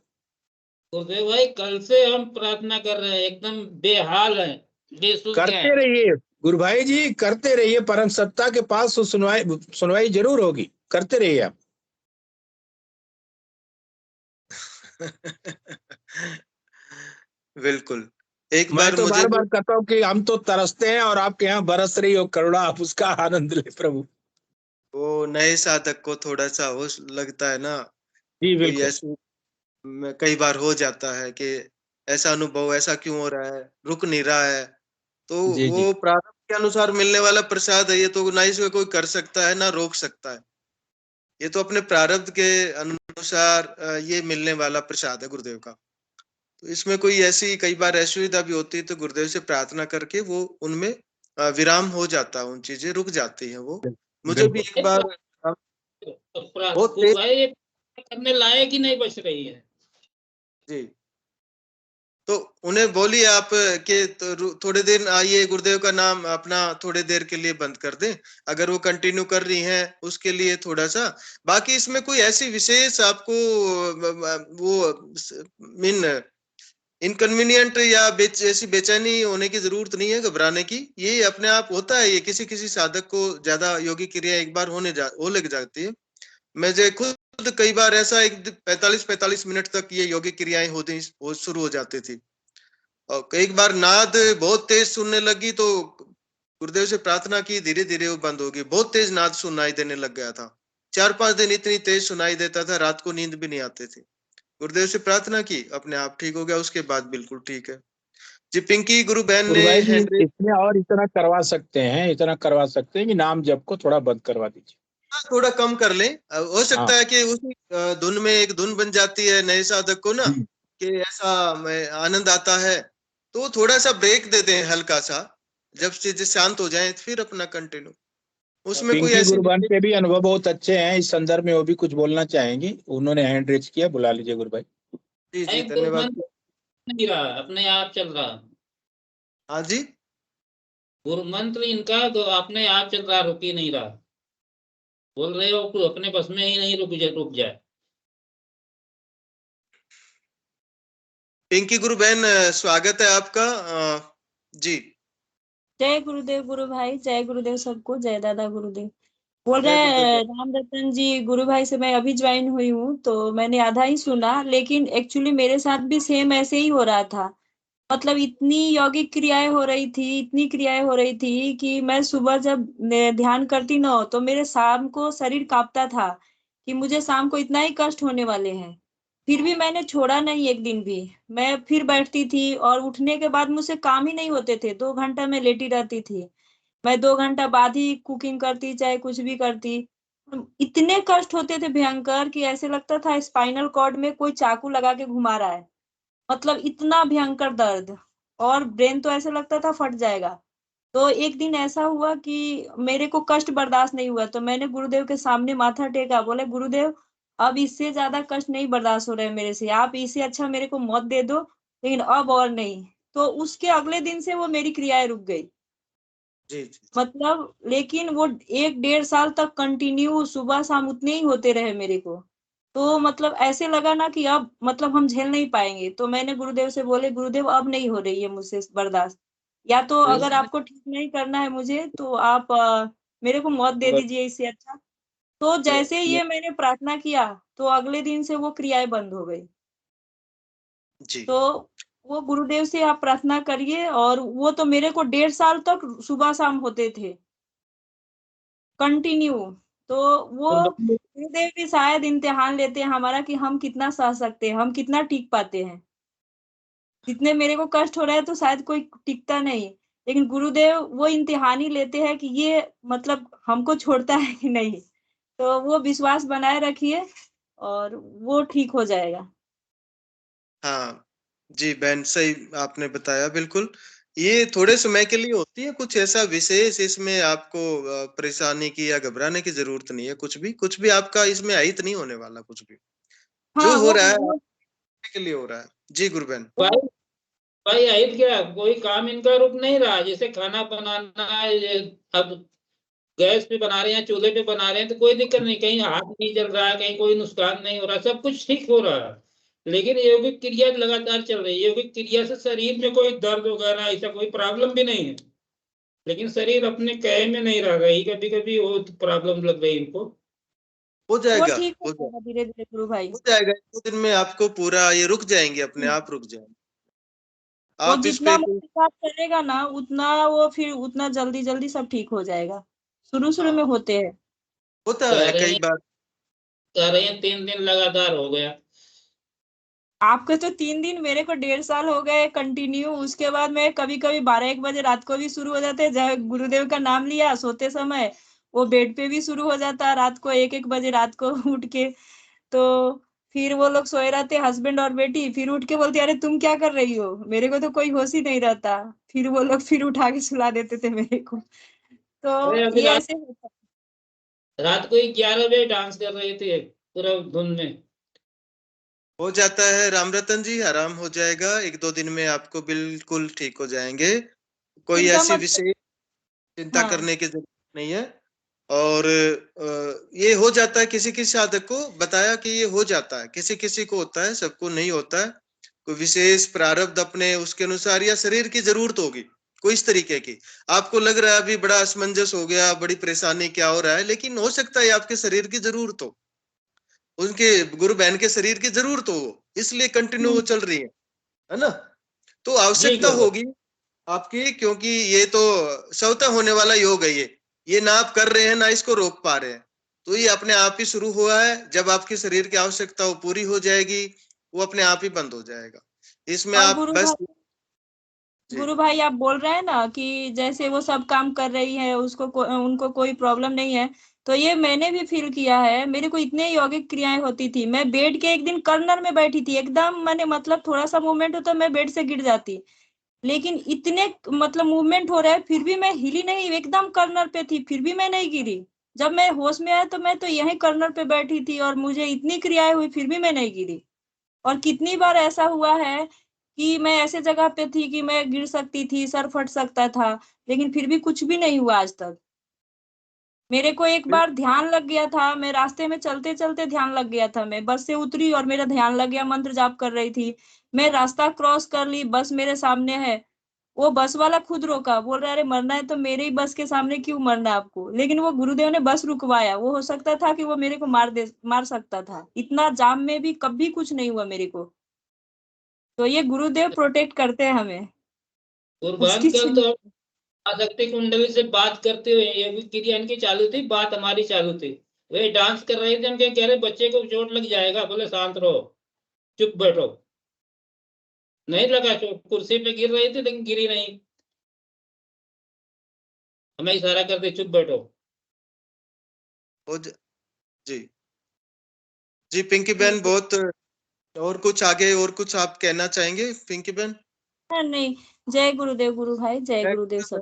गुरुदेव भाई कल से हम प्रार्थना कर रहे हैं, एकदम बेहाल है, बेसुध है। करते रहिए गुरु भाई जी, करते रहिए। परम सत्ता के पास तो सुनवाई सुनवाई जरूर होगी। करते रहिए आप। बिल्कुल। एक मैं बार तो मुझे बार भी बार कहता हूँ कि हम तो तरसते हैं और आपके यहाँ बरस रही हो करुणा, आप उसका आनंद ले प्रभु। वो नए साधक को थोड़ा-सा वो लगता है ना, जी कोई बिल्कुल। ऐसी में कई बार हो जाता है कि ऐसा अनुभव ऐसा क्यों हो रहा है, रुक नहीं रहा है। तो जी जी। वो प्रारब्ध के अनुसार मिलने वाला प्रसाद है, ये तो ना इसे कोई कर सकता है, ना रोक सकता है। ये तो अपने प्रारब्ध के अनुसार ये मिलने वाला प्रसाद है गुरुदेव का। तो इसमें कोई ऐसी कई बार असुविधा भी होती है तो गुरुदेव से प्रार्थना करके वो उनमें विराम हो जाता है, उन चीजें रुक जाती हैं वो। मुझे भी बिल्कुल। एक बार बहुत गुरु तेज भाई ये करने लायक ही नहीं बच रही है। जी, तो उन्हें बोलिए आप कि थोड़े दिन आइए, गुरुदेव का नाम अपना थोड़ी देर के लिए बंद कर दें। अगर वो कंटिन्यू कर रही हैं उसके लिए थोड़ा-सा, बाकी इसमें कोई ऐसी विशेष आपको वो मीन इनकन्वीनिएंट या ऐसी बेचैनी होने की जरूरत नहीं है, घबराने की। ये अपने आप होता है, ये किसी-किसी साधक को ज्यादा योगी क्रिया एक बार हो लग जाती है। मुझे खुद कई बार ऐसा 45-45 मिनट तक ये योगिक क्रियाएं होती हो शुरू हो जाती थी। और कई बार नाद बहुत तेज सुनने लगी तो गुरुदेव से प्रार्थना की, धीरे धीरे वो बंद होगी। बहुत तेज नाद सुनाई देने लग गया था। 4-5 दिन इतनी तेज सुनाई देता था, रात को नींद भी नहीं आती थी। गुरुदेव से प्रार्थना की, अपने आप ठीक हो गया। उसके बाद बिल्कुल ठीक है। जी, पिंकी गुरु बहन गुरु ने भाई जी हैंड रेज इसमें और इतना करवा सकते हैं, इतना करवा सकते हैं कि नाम जप को थोड़ा बंद करवा दीजिए। थोड़ा कम कर लें। हो हाँ। सकता है कि उसी धुन में एक धुन बन जाती है नए साधक को ना, हम्म। कि ऐसा आनंद आता है, तो थोड़ा सा ब्रेक दे दें हल्का सा। जब चीजें शांत हो जाएं फिर अपना कंटिन्यू। उसमें कोई पिंकी ऐसी गुरबान के भी अनुभव बहुत अच्छे हैं, इस संदर्भ में वो भी कुछ बोलना चाहेंगी। उन्होंने हैंड रेज किया, बुला लीजिए गुरु भाई। जी जी, नहीं, गुरु धन्यवाद। मंत्र नहीं रहा, अपने आप चल रहा। हाँ जी। गुरु मंत्र इनका तो अपने आप चल रहा, रुक ही नहीं रहा। बोल रहे हो कि अपने बस में ही नहीं रुक जाए। पिंकी गुरु बहन, स्वागत है आपका। जी। जय गुरुदेव गुरु भाई, जय गुरुदेव सबको, जय दादा गुरुदेव। बोल रहे जय गुरुदेव। हैं राम रतन जी, गुरु भाई से मैं अभी ज्वाइन हुई हूँ, तो मैंने आधा ही सुना, लेकिन एक्चुअली मेरे साथ भी सेम ऐसे ही हो रहा था। मतलब इतनी यौगिक क्रियाएं हो रही थी, इतनी क्रियाएं हो रही थी कि मैं सुबह जब ध्यान करती न तो मेरे शाम को शरीर कांपता था कि मुझे शाम को इतना ही कष्ट होने वाले हैं। फिर भी मैंने छोड़ा नहीं एक दिन भी। मैं फिर बैठती थी और उठने के बाद मुझसे काम ही नहीं होते थे, 2 घंटा मैं लेटी रहती थी। मैं 2 घंटा बाद ही कुकिंग करती, चाहे कुछ भी करती। इतने कष्ट होते थे भयंकर कि ऐसे लगता था स्पाइनल कॉर्ड में कोई चाकू लगा के घुमा रहा है। मतलब इतना भयंकर दर्द, और ब्रेन तो ऐसे लगता था फट जाएगा। तो एक दिन ऐसा हुआ कि मेरे को कष्ट बर्दाश्त नहीं हुआ, तो मैंने गुरुदेव के सामने माथा टेका, बोले गुरुदेव अब इससे ज्यादा कष्ट नहीं बर्दाश्त हो रहा है मेरे से, आप इससे अच्छा मेरे को मौत दे दो, लेकिन अब और नहीं। तो उसके अगले दिन से वो मेरी क्रियाएं रुक गई। जी जी। मतलब लेकिन वो 1-1.5 साल तक कंटिन्यू सुबह शाम उतने ही होते रहे मेरे को। तो मतलब ऐसे लगा ना कि अब मतलब हम झेल नहीं पाएंगे, तो मैंने गुरुदेव से बोले गुरुदेव अब नहीं हो रही है मुझसे बर्दाश्त, या तो अगर आपको ठीक नहीं करना है मुझे तो आप मेरे को मौत दे दीजिए इससे अच्छा। तो जैसे ही ये मैंने प्रार्थना किया, तो अगले दिन से वो क्रियाएं बंद हो गई। जी। तो वो गुरुदेव से आप प्रार्थना करिए, और वो तो मेरे को 1.5 साल तक सुबह शाम होते थे कंटिन्यू। तो वो गुरुदेव भी शायद इम्तिहान लेते हैं हमारा कि हम कितना सह सकते हैं, हम कितना टिक पाते हैं। जितने मेरे को कष्ट हो रहा है तो शायद कोई टिकता नहीं, लेकिन गुरुदेव वो इम्तिहान ही लेते हैं कि ये मतलब हमको छोड़ता है कि नहीं। तो वो विश्वास बनाए रखिए और वो ठीक हो जाएगा। हाँ जी बहन, सही आपने बताया बिल्कुल। ये थोड़े समय के लिए होती है, कुछ ऐसा विशेष इसमें आपको परेशानी की या घबराने की जरूरत नहीं है। कुछ भी आपका इसमें अहित नहीं होने वाला, कुछ भी जो हाँ हो वो रहा है वो आपके के लिए हो रहा है। जी गुरु बहन। भाई भाई आहित क्या, कोई काम इनका रुक नहीं रहा। जैसे खाना बनाना है, अब गैस पे बना रहे हैं, चूल्हे पे बना रहे हैं, तो कोई दिक्कत नहीं, कहीं हाथ नहीं जल रहा है, कहीं कोई नुकसान नहीं हो रहा, सब कुछ ठीक हो रहा है। लेकिन योगिक क्रिया लगातार चल रही है। योगिक क्रिया से शरीर में कोई दर्द वगैरह ऐसा कोई प्रॉब्लम भी नहीं है, लेकिन शरीर अपने कहे में नहीं रह रही, कभी कभी वो प्रॉब्लम लग रही इनको। हो वो जाएगा, ठीक हो हो जाएगा धीरे धीरे गुरु भाई। जाएगा 1-2 दिन में आपको पूरा ये रुक जाएंगे, अपने आप रुक जाएंगे। वो आप इस जितना पे मेरे साथ चलेगा ना उतना वो फिर उतना जल्दी जल्दी सब ठीक हो जाएगा। शुरू शुरू में हाँ, होते हैं। होता कह है रहे कई हैं बार। कह रहे हैं 3 दिन लगातार हो गया। आपके तो 3 दिन, मेरे को 1.5 साल हो गए कंटिन्यू। उसके बाद मैं कभी कभी 12-1 बजे रात को भी शुरू हो जाते हैं, जब गुरुदेव का नाम लिया सोते समय, वो बेड पे भी शुरू हो जाता है रात को 1-1 बजे रात को उठ के। तो फिर वो लोग सोए रहते, हस्बैंड और बेटी, फिर उठ के बोलते अरे तुम क्या कर रही हो, मेरे को तो कोई होश ही नहीं रहता। फिर वो लोग फिर उठा के सुला देते थे मेरे को। अरे तो अभी ये ऐसे होता है। रात को 11 बजे डांस कर रहे थे पूरा धुन में। हो जाता है राम रतन जी, आराम हो जाएगा। 1-2 दिन में आपको बिल्कुल ठीक हो जाएंगे। कोई इनका ऐसी मतलब विशेष चिंता हाँ करने की जरूरत नहीं है। और ये हो जाता है, किसी किसी साधक को बताया कि ये हो जाता है, किसी किसी को होता है, सबको नहीं होता है। कोई विशेष प्रारब्ध अपने उसके अनुसार या शरीर की जरूरत होगी कोई इस तरीके की। आपको लग रहा है अभी बड़ा असमंजस हो गया, बड़ी परेशानी, क्या हो रहा है, लेकिन हो सकता है आपके शरीर की जरूरत हो, उनके गुरु बहन के शरीर की जरूरत हो, इसलिए कंटिन्यू वो चल रही है ना। तो जी आवश्यकता गुरु। होगी आपकी, क्योंकि ये तो स्वतः होने वाला योग है। ये ना आप कर रहे हैं ना इसको रोक पा रहे हैं, तो ये अपने आप ही शुरू हुआ है। जब आपकी शरीर की आवश्यकता वो पूरी हो जाएगी, वो अपने आप ही बंद हो जाएगा। इसमें और आप बस जी। गुरु भाई आप बोल रहे हैं ना कि जैसे वो सब काम कर रही है, उनको कोई प्रॉब्लम नहीं है। तो ये मैंने भी फील किया है। मेरे को इतने यौगिक क्रियाएं होती थी, मैं बेड के एक दिन कर्नर में बैठी थी एकदम, मैंने मतलब थोड़ा सा मूवमेंट होता मैं बेड से गिर जाती। लेकिन इतने मतलब मूवमेंट हो रहा है फिर भी मैं हिली नहीं, एकदम कर्नर पे थी, फिर भी मैं नहीं गिरी। जब मैं होश में आया तो मैं तो यहीं कर्नर पे बैठी थी और मुझे इतनी क्रियाएं हुई फिर भी मैं नहीं गिरी। और कितनी बार ऐसा हुआ है कि मैं ऐसे जगह पे थी कि मैं गिर सकती थी, सर फट सकता था, लेकिन फिर भी कुछ भी नहीं हुआ आज तक। मेरे को एक बार ध्यान लग गया था, मैं रास्ते में चलते चलते ध्यान लग गया था, मैं बस से उतरी और मेरा ध्यान लग गया, मंत्र जाप कर रही थी। मैं रास्ता क्रॉस कर ली, बस मेरे सामने है। वो बस वाला खुद रोका, बोल रहा अरे मरना है तो मेरे ही बस के सामने क्यों मरना है आपको। लेकिन वो गुरुदेव ने बस रुकवाया, वो हो सकता था कि वो मेरे को मार सकता था। इतना जाम में भी कभी कुछ नहीं हुआ मेरे को। तो ये गुरुदेव प्रोटेक्ट करते हैं हमें। कुर्बान उसकी कल तो आसक्ति कुंडली से बात करते हुए ये भी क्रिया इनकी चालू थी, बात हमारी चालू थी। वे डांस कर रहे थे, हम क्या कह रहे बच्चे को चोट लग जाएगा, बोले शांत रहो, चुप बैठो। नहीं लगा चोट, कुर्सी पे गिर रही थी लेकिन गिरी नहीं। हमें इशारा करते चुप बैठो। जी जी पिंकी बहन, बहुत और कुछ आगे और कुछ आप कहना चाहेंगे पिंकी बहन? नहीं, जय गुरुदेव गुरु भाई, जय गुरुदेव सब।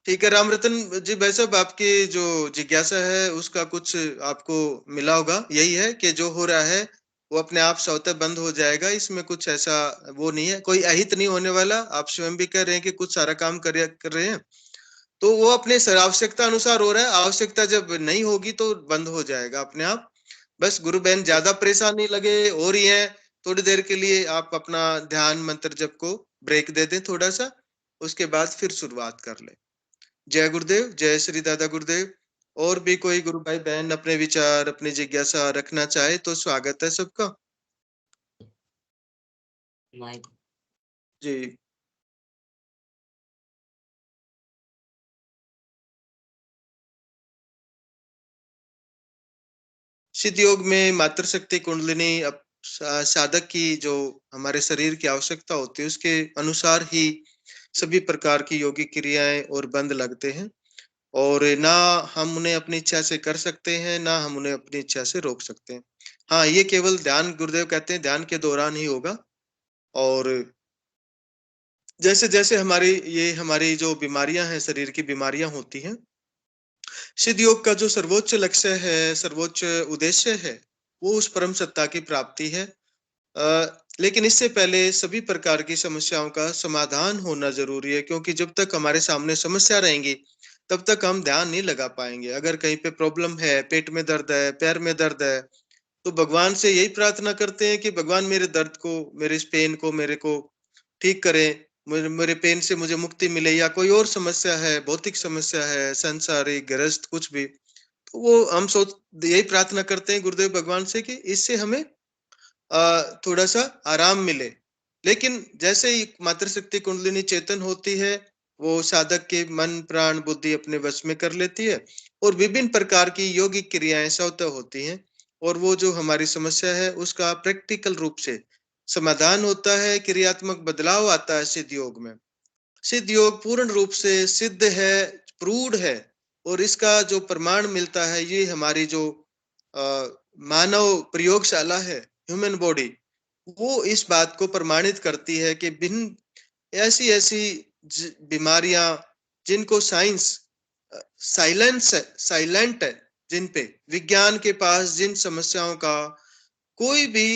ठीक है राम रतन जी, भाई साहब आपकी जो जिज्ञासा है उसका कुछ आपको मिला होगा। यही है कि जो हो रहा है वो अपने आप स्वतः बंद हो जाएगा, इसमें कुछ ऐसा वो नहीं है, कोई अहित नहीं होने वाला। आप स्वयं भी कह रहे हैं कि कुछ सारा काम कर रहे हैं, तो वो अपने आवश्यकता अनुसार हो रहा है। आवश्यकता जब नहीं होगी तो बंद हो जाएगा अपने आप। बस गुरु बहन ज्यादा परेशान नहीं लगे, हो रही है थोड़ी देर के लिए आप अपना ध्यान मंत्र जप को ब्रेक दे दें थोड़ा सा, उसके बाद फिर शुरुआत कर ले। जय गुरुदेव, जय श्री दादा गुरुदेव। और भी कोई गुरु भाई बहन अपने विचार अपनी जिज्ञासा रखना चाहे तो स्वागत है सबका। जी सिद्ध योग में मातृशक्ति कुंडलिनी साधक की जो हमारे शरीर की आवश्यकता होती है उसके अनुसार ही सभी प्रकार की योगिक क्रियाएं और बंद लगते हैं, और ना हम उन्हें अपनी इच्छा से कर सकते हैं ना हम उन्हें अपनी इच्छा से रोक सकते हैं। हाँ, ये केवल ध्यान, गुरुदेव कहते हैं ध्यान के दौरान ही होगा। और जैसे जैसे हमारी जो बीमारियां हैं, शरीर की बीमारियां होती हैं, सिद्ध योग का जो सर्वोच्च लक्ष्य है, सर्वोच्च उद्देश्य है, वो उस परम सत्ता की प्राप्ति है। लेकिन इससे पहले सभी प्रकार की समस्याओं का समाधान होना जरूरी है, क्योंकि जब तक हमारे सामने समस्या रहेंगी तब तक हम ध्यान नहीं लगा पाएंगे। अगर कहीं पे प्रॉब्लम है, पेट में दर्द है, पैर में दर्द है, तो भगवान से यही प्रार्थना करते हैं कि भगवान मेरे दर्द को, मेरे इस पेन को मेरे को ठीक करें, मेरे पेन से मुझे मुक्ति मिले। या कोई और समस्या है, भौतिक समस्या है, संसारिक गृहस्थ कुछ भी, तो वो हम यही प्रार्थना करते हैं गुरुदेव भगवान से कि इससे हमें थोड़ा सा आराम मिले। लेकिन जैसे ही मातृशक्ति कुंडलिनी चेतन होती है, वो साधक के मन प्राण बुद्धि अपने वश में कर लेती है और विभिन्न प्रकार की योगिक क्रियाएं स्वतः होती हैं, और वो जो हमारी समस्या है उसका प्रैक्टिकल रूप से समाधान होता है, क्रियात्मक बदलाव आता है सिद्ध योग में। सिद्ध योग पूर्ण रूप से सिद्ध है, प्रूव्ड है, और इसका जो प्रमाण मिलता है ये हमारी जो मानव प्रयोगशाला है, ह्यूमन बॉडी, वो इस बात को प्रमाणित करती है कि भिन्न ऐसी ऐसी बीमारियां जिनको साइंस साइलेंट है, जिन पे विज्ञान के पास जिन समस्याओं का कोई भी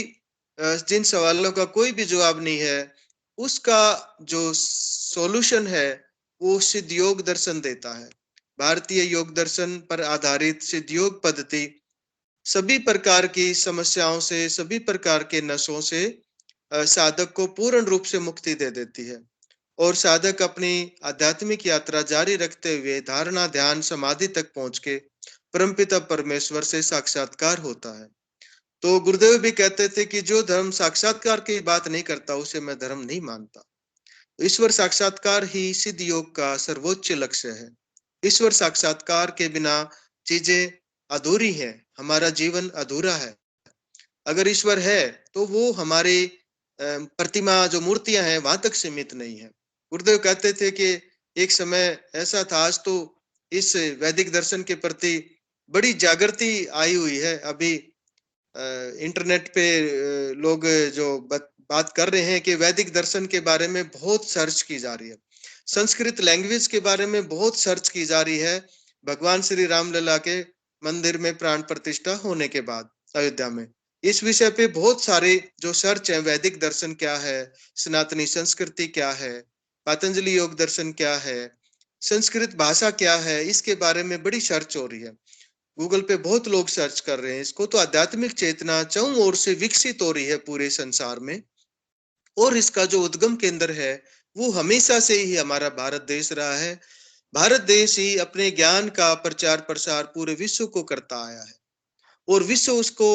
जिन सवालों का कोई भी जवाब नहीं है, उसका जो सॉल्यूशन है वो सिद्ध योग दर्शन देता है। भारतीय योग दर्शन पर आधारित सिद्ध योग पद्धति सभी प्रकार की समस्याओं से, सभी प्रकार के नशों से साधक को पूर्ण रूप से मुक्ति दे देती है, और साधक अपनी आध्यात्मिक यात्रा जारी रखते हुए धारणा ध्यान समाधि तक पहुंच के परमपिता परमेश्वर से साक्षात्कार होता है। तो गुरुदेव भी कहते थे कि जो धर्म साक्षात्कार की बात नहीं करता उसे मैं धर्म नहीं मानता। ईश्वर साक्षात्कार ही सिद्ध योग का सर्वोच्च लक्ष्य है। ईश्वर साक्षात्कार के बिना चीजें अधूरी हैं, हमारा जीवन अधूरा है। अगर ईश्वर है तो वो हमारी प्रतिमा जो मूर्तियां हैं वहां तक सीमित नहीं है। गुरुदेव कहते थे कि एक समय ऐसा था, आज तो इस वैदिक दर्शन के प्रति बड़ी जागृति आई हुई है। अभी इंटरनेट पे लोग जो बात कर रहे हैं कि वैदिक दर्शन के बारे में बहुत सर्च की जा रही है, संस्कृत लैंग्वेज के बारे में बहुत सर्च की जा रही है, भगवान श्री रामलला के मंदिर में प्राण प्रतिष्ठा होने के बाद अयोध्या में। इस विषय पे बहुत सारे जो सर्च है, वैदिक दर्शन क्या है, सनातनी संस्कृति क्या है, पतंजलि योग दर्शन क्या है, संस्कृत भाषा क्या है, इसके बारे में बड़ी सर्च हो रही है। गूगल पे बहुत लोग सर्च कर रहे हैं इसको। तो आध्यात्मिक चेतना चारों ओर से विकसित हो रही है पूरे संसार में, और इसका जो उद्गम केंद्र है वो हमेशा से ही हमारा भारत देश रहा है। भारत देश ही अपने ज्ञान का प्रचार प्रसार पूरे विश्व को करता आया है, और विश्व उसको,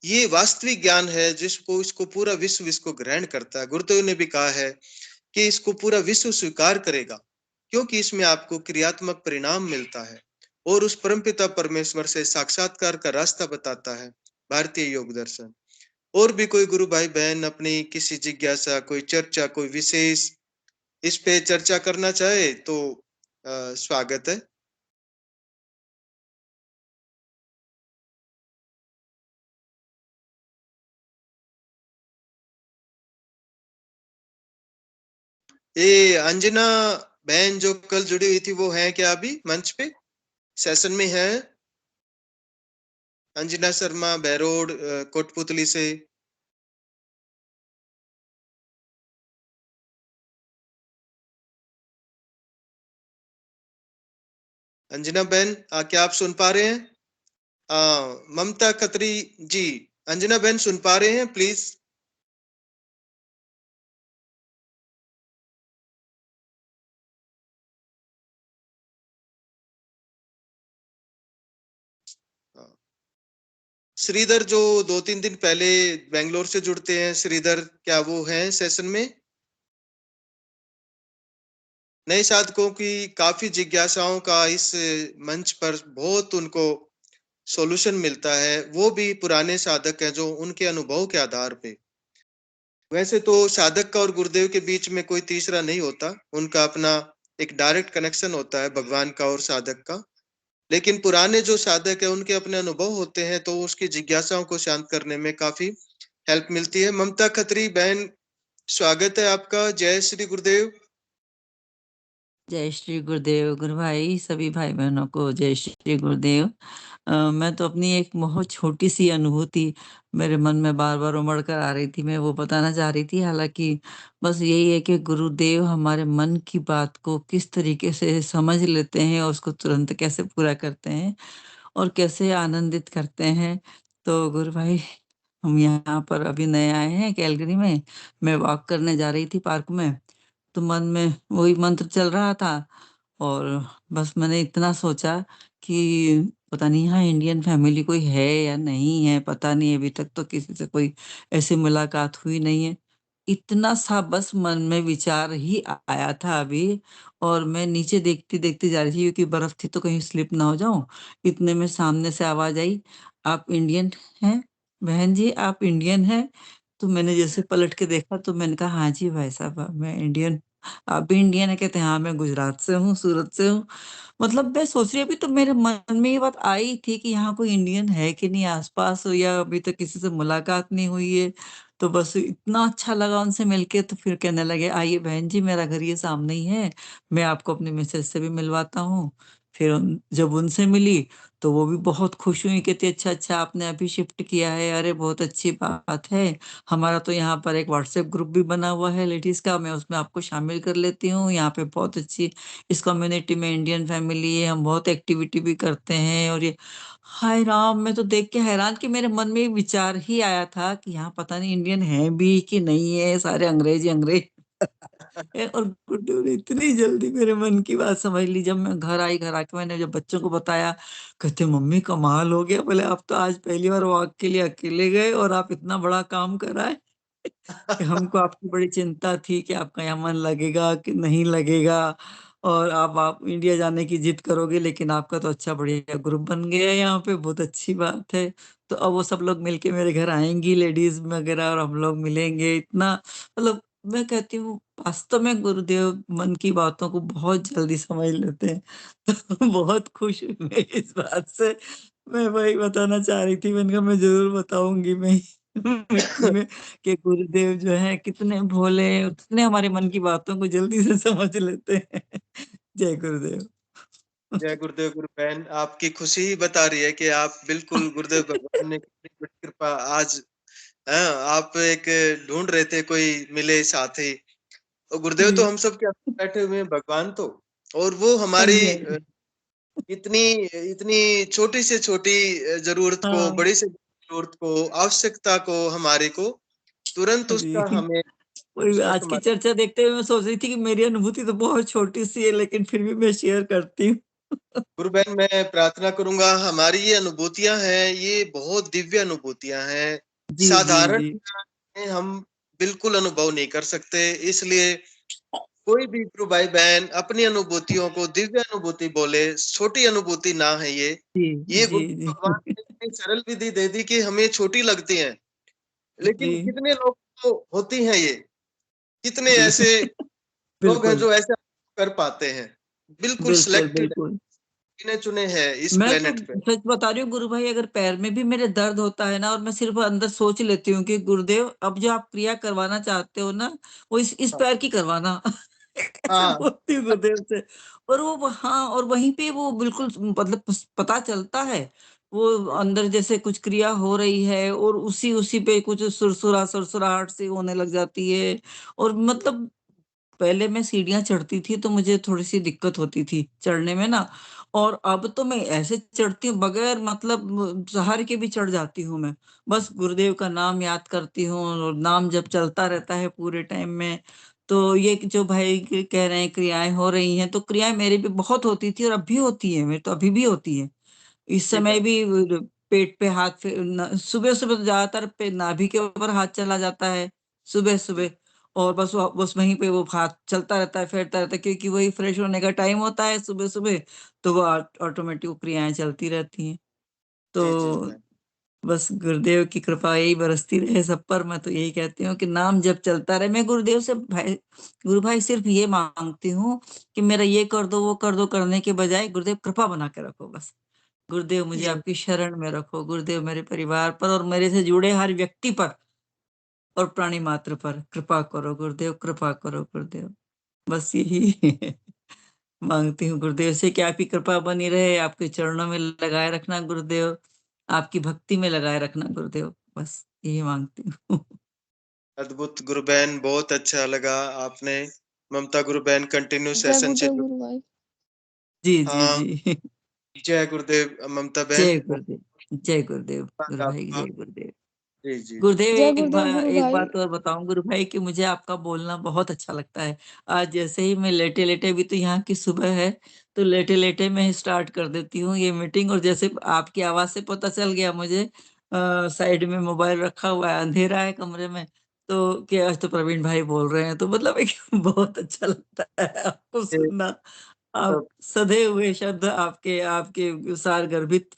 ये वास्तविक ज्ञान है जिसको इसको पूरा विश्व इसको ग्रहण करता है। गुरुदेव ने भी कहा है कि इसको पूरा विश्व स्वीकार करेगा, क्योंकि इसमें आपको क्रियात्मक परिणाम मिलता है और उस परमपिता परमेश्वर से साक्षात्कार का रास्ता बताता है भारतीय योग दर्शन। और भी कोई गुरु भाई बहन अपनी किसी जिज्ञासा, कोई चर्चा, कोई विशेष इस पे चर्चा करना चाहे तो स्वागत है। ये अंजना बहन जो कल जुड़ी हुई थी वो है क्या अभी मंच पे सेशन में है? अंजना शर्मा बैरोड कोटपुतली से। अंजना बहन क्या आप सुन पा रहे हैं? ममता खत्री जी, अंजना बहन सुन पा रहे हैं प्लीज? श्रीधर जो 2-3 दिन पहले बेंगलोर से जुड़ते हैं, श्रीधर क्या वो हैं सेशन में? नए साधकों की काफी जिज्ञासाओं का इस मंच पर बहुत उनको सॉल्यूशन मिलता है, वो भी पुराने साधक हैं जो उनके अनुभव के आधार पे। वैसे तो साधक का और गुरुदेव के बीच में कोई तीसरा नहीं होता, उनका अपना एक डायरेक्ट कनेक्शन होता है भगवान का और साधक का। लेकिन पुराने जो साधक है उनके अपने अनुभव होते हैं, तो उसकी जिज्ञासाओं को शांत करने में काफी हेल्प मिलती है। ममता खत्री बहन, स्वागत है आपका। जय श्री गुरुदेव। जय श्री गुरुदेव। गुरु भाई, सभी भाई बहनों को जय श्री गुरुदेव। मैं तो अपनी एक बहुत छोटी सी अनुभूति मेरे मन में बार बार उमड़ कर आ रही थी, मैं वो बताना चाह रही थी। हालांकि बस यही है कि गुरुदेव हमारे मन की बात को किस तरीके से समझ लेते हैं और उसको तुरंत कैसे पूरा करते हैं और कैसे आनंदित करते हैं। तो गुरु भाई, हम यहाँ पर अभी नए आए हैं कैलगरी में। मैं वॉक करने जा रही थी पार्क में, तो मन में वही मंत्र चल रहा था और बस मैंने इतना सोचा कि पता नहीं यहाँ इंडियन फैमिली कोई है या नहीं है, पता नहीं। अभी तक तो किसी से कोई ऐसी मुलाकात हुई नहीं है। इतना सा बस मन में विचार ही आया था अभी, और मैं नीचे देखती देखती जा रही थी क्योंकि बर्फ थी तो कहीं स्लिप ना हो जाऊं। इतने में सामने से आवाज आई, आप इंडियन हैं बहन जी, आप इंडियन हैं? तो मैंने जैसे पलट के देखा तो मैंने कहा, हाँ जी भाई साहब, मैं इंडियन। आप भी इंडियन है? कहते हैं हाँ, मैं गुजरात से हूँ, सूरत से हूँ। मतलब मैं सोच रही, अभी तो मेरे मन में ये बात आई थी कि यहाँ कोई इंडियन है कि नहीं आसपास, हो या अभी तक किसी से मुलाकात नहीं हुई है। तो बस इतना अच्छा लगा उनसे मिलके, तो फिर कहने लगे, आइए बहन जी, मेरा घर ये सामने ही है, मैं आपको अपने मिसेज से भी मिलवाता हूँ। फिर जब उनसे मिली तो वो भी बहुत खुश हुई, कहती अच्छा अच्छा, आपने अभी शिफ्ट किया है, अरे बहुत अच्छी बात है। हमारा तो यहाँ पर एक व्हाट्सएप ग्रुप भी बना हुआ है लेडीज का, मैं उसमें आपको शामिल कर लेती हूँ। यहाँ पे बहुत अच्छी इस कम्युनिटी में इंडियन फैमिली है, हम बहुत एक्टिविटी भी करते हैं। और ये, हाय राम, मैं तो देख के हैरान कि मेरे मन में विचार ही आया था कि यहाँ पता नहीं इंडियन है भी कि नहीं है, सारे अंग्रेज ही अंग्रेज। और गुड्डू ने इतनी जल्दी मेरे मन की बात समझ ली। जब मैं घर आई, घर आके मैंने जब बच्चों को बताया, कहते मम्मी कमाल हो गया, बोले आप तो आज पहली बार वॉक के लिए अकेले गए और आप इतना बड़ा काम कराए। कि हमको आपकी बड़ी चिंता थी कि आपका यहाँ मन लगेगा कि नहीं लगेगा, और आप इंडिया जाने की जिद करोगे, लेकिन आपका तो अच्छा बढ़िया ग्रुप बन गया है यहाँ पे, बहुत अच्छी बात है। तो अब वो सब लोग मिलके मेरे घर आएंगी लेडीज वगैरह, और हम लोग मिलेंगे। इतना मतलब, मैं कहती हूँ वास्तव में गुरुदेव मन की बातों को बहुत जल्दी समझ लेते हैं। तो बहुत खुश हुई मैं इस बात से। मैं वही बताना चाह रही थी, मैंने कहा मैं जरूर बताऊंगी मैं मीटिंग में कि गुरुदेव जो है कितने भोले, कितने हमारे मन की बातों को जल्दी से समझ लेते हैं। जय गुरुदेव। जय गुरुदेव। गुरु बहन, आपकी खुशी ही बता रही है कि आप बिल्कुल गुरुदेव भगवान ने कितनी बड़ी कृपा आज। हाँ, आप एक ढूंढ रहे थे कोई मिले साथी, और गुरुदेव तो जी। हम सब के अंदर बैठे हुए हैं भगवान तो। और वो हमारी हाँ जी, इतनी इतनी छोटी से छोटी जरूरत को, हाँ बड़ी से बड़ी जरूरत को, आवश्यकता को हमारे को तुरंत उसका जी। हमें वही उस वक्त आज की हमारे। चर्चा देखते हुए मैं सोच रही थी कि मेरी अनुभूति तो बहुत छोटी सी है, लेकिन फिर भी मैं शेयर करती हूँ। गुरु बहन, मैं प्रार्थना करूंगा हमारी ये अनुभूतियां हैं, ये बहुत दिव्य अनुभूतियां हैं, जी जी साधारण जी में हम बिल्कुल अनुभव नहीं कर सकते। इसलिए कोई भी गुरु भाई बहन अपनी अनुभूतियों को दिव्य अनुभूति बोले, छोटी अनुभूति ना है जी ये जी गुरु जी भगवान ने इतनी सरल विधि दे दी कि हमें छोटी लगती है, लेकिन जी कितने लोग तो होती हैं ये, कितने ऐसे लोग हैं बिल्कुल जो ऐसे कर पाते हैं। बिल्कुल बिल्कुल सिलेक्टेड बिल्कुल। गिने चुने हैं इस मैं तो प्लेनेट पे। सच बता रही हूँ गुरु भाई, अगर पैर में भी मेरे दर्द होता है ना, और मैं सिर्फ अंदर सोच लेती हूँ कि गुरुदेव अब जो आप क्रिया करवाना चाहते हो ना, वो इस पैर की करवाना। ऐसे हाँ, बोलती हूँ गुरुदेव से। और वो हाँ, और वहीं पे वो बिल्कुल मतलब पता चलता है। वो अंदर जैसे कुछ क्रिया हो रही है, और उसी उसी पे कुछ सुरसुराहट सी होने लग जाती है। और मतलब पहले मैं सीढ़ियाँ चढ़ती थी तो मुझे थोड़ी-सी दिक्कत होती थी चढ़ने में ना, और अब तो मैं ऐसे चढ़ती हूँ बगैर मतलब सहारे के भी चढ़ जाती हूँ मैं। बस गुरुदेव का नाम याद करती हूँ, और नाम जब चलता रहता है पूरे टाइम में, तो ये जो भाई कह रहे हैं क्रियाएँ हो रही हैं, तो क्रियाएँ मेरी भी बहुत होती थी और अब भी होती हैं, मेरी तो अभी भी होती हैं। इस ठीक समय है। भी पेट पे हाथ सुबह-सुबह तो ज़्यादातर पे नाभि के ऊपर हाथ चला जाता है, जी, सुबह-सुबह। और बस वहीं पे वो हाथ चलता रहता है, फेरता रहता है, क्योंकि वही फ्रेश होने का टाइम होता है सुबह-सुबह, तो वो ऑटोमेटिक वो क्रियाएँ चलती रहती हैं। जी, जी, तो बहन। बस गुरुदेव की कृपा यही बरसती रहे सब पर, मैं तो यही कहती हूँ कि नाम जब चलता रहे। मैं गुरुदेव से गुरु भाई सिर्फ ये माँगती हूँ कि मेरा ये कर दो, वो कर दो करने के बजाय गुरुदेव कृपा बना के रखो बस। गुरुदेव मुझे ये आपकी शरण में रखो, गुरुदेव मेरे परिवार पर और मेरे से जुड़े हर व्यक्ति पर और प्राणी मात्र पर कृपा करो गुरुदेव, कृपा करो गुरुदेव। बस यही माँगती हूँ गुरुदेव से कि आपकी कृपा बनी रहे, आपके चरणों में लगाए रखना गुरुदेव, आपकी भक्ति में लगाए रखना गुरुदेव, बस यही माँगती हूँ। अद्भुत गुरु बहन, बहुत अच्छा लगा आपने। ममता गुरु बहन कंटिन्यू जय सेशन से गुरुदेव गुरु भाई। जी, जी, हाँ, जी। जय गुरुदेव ममता बहन। जय गुरुदेव, जय गुरुदेव, धन्यवाद गुरु भाई की आपका। जय गुरुदेव। जी, जी। गुरुदेव जय गुरुदेव गुरु एक भाई। बात और बताऊँ गुरु भाई कि मुझे आपका बोलना बहुत अच्छा लगता है। आज जैसे ही मैं लेटे-लेटे, अभी तो यहाँ की सुबह है, तो लेटे-लेटे मैं स्टार्ट कर देती हूँ ये मीटिंग, और जैसे आपकी आवाज़ से पता चल गया मुझे, साइड में मोबाइल रखा हुआ है, अंधेरा है कमरे में, तो कि आज तो प्रवीण भाई बोल रहे हैं, तो मतलब एक बहुत अच्छा लगता है आपको ये सुनना। आप सब सधे हुए शब्द, आपके आपके सारगर्भित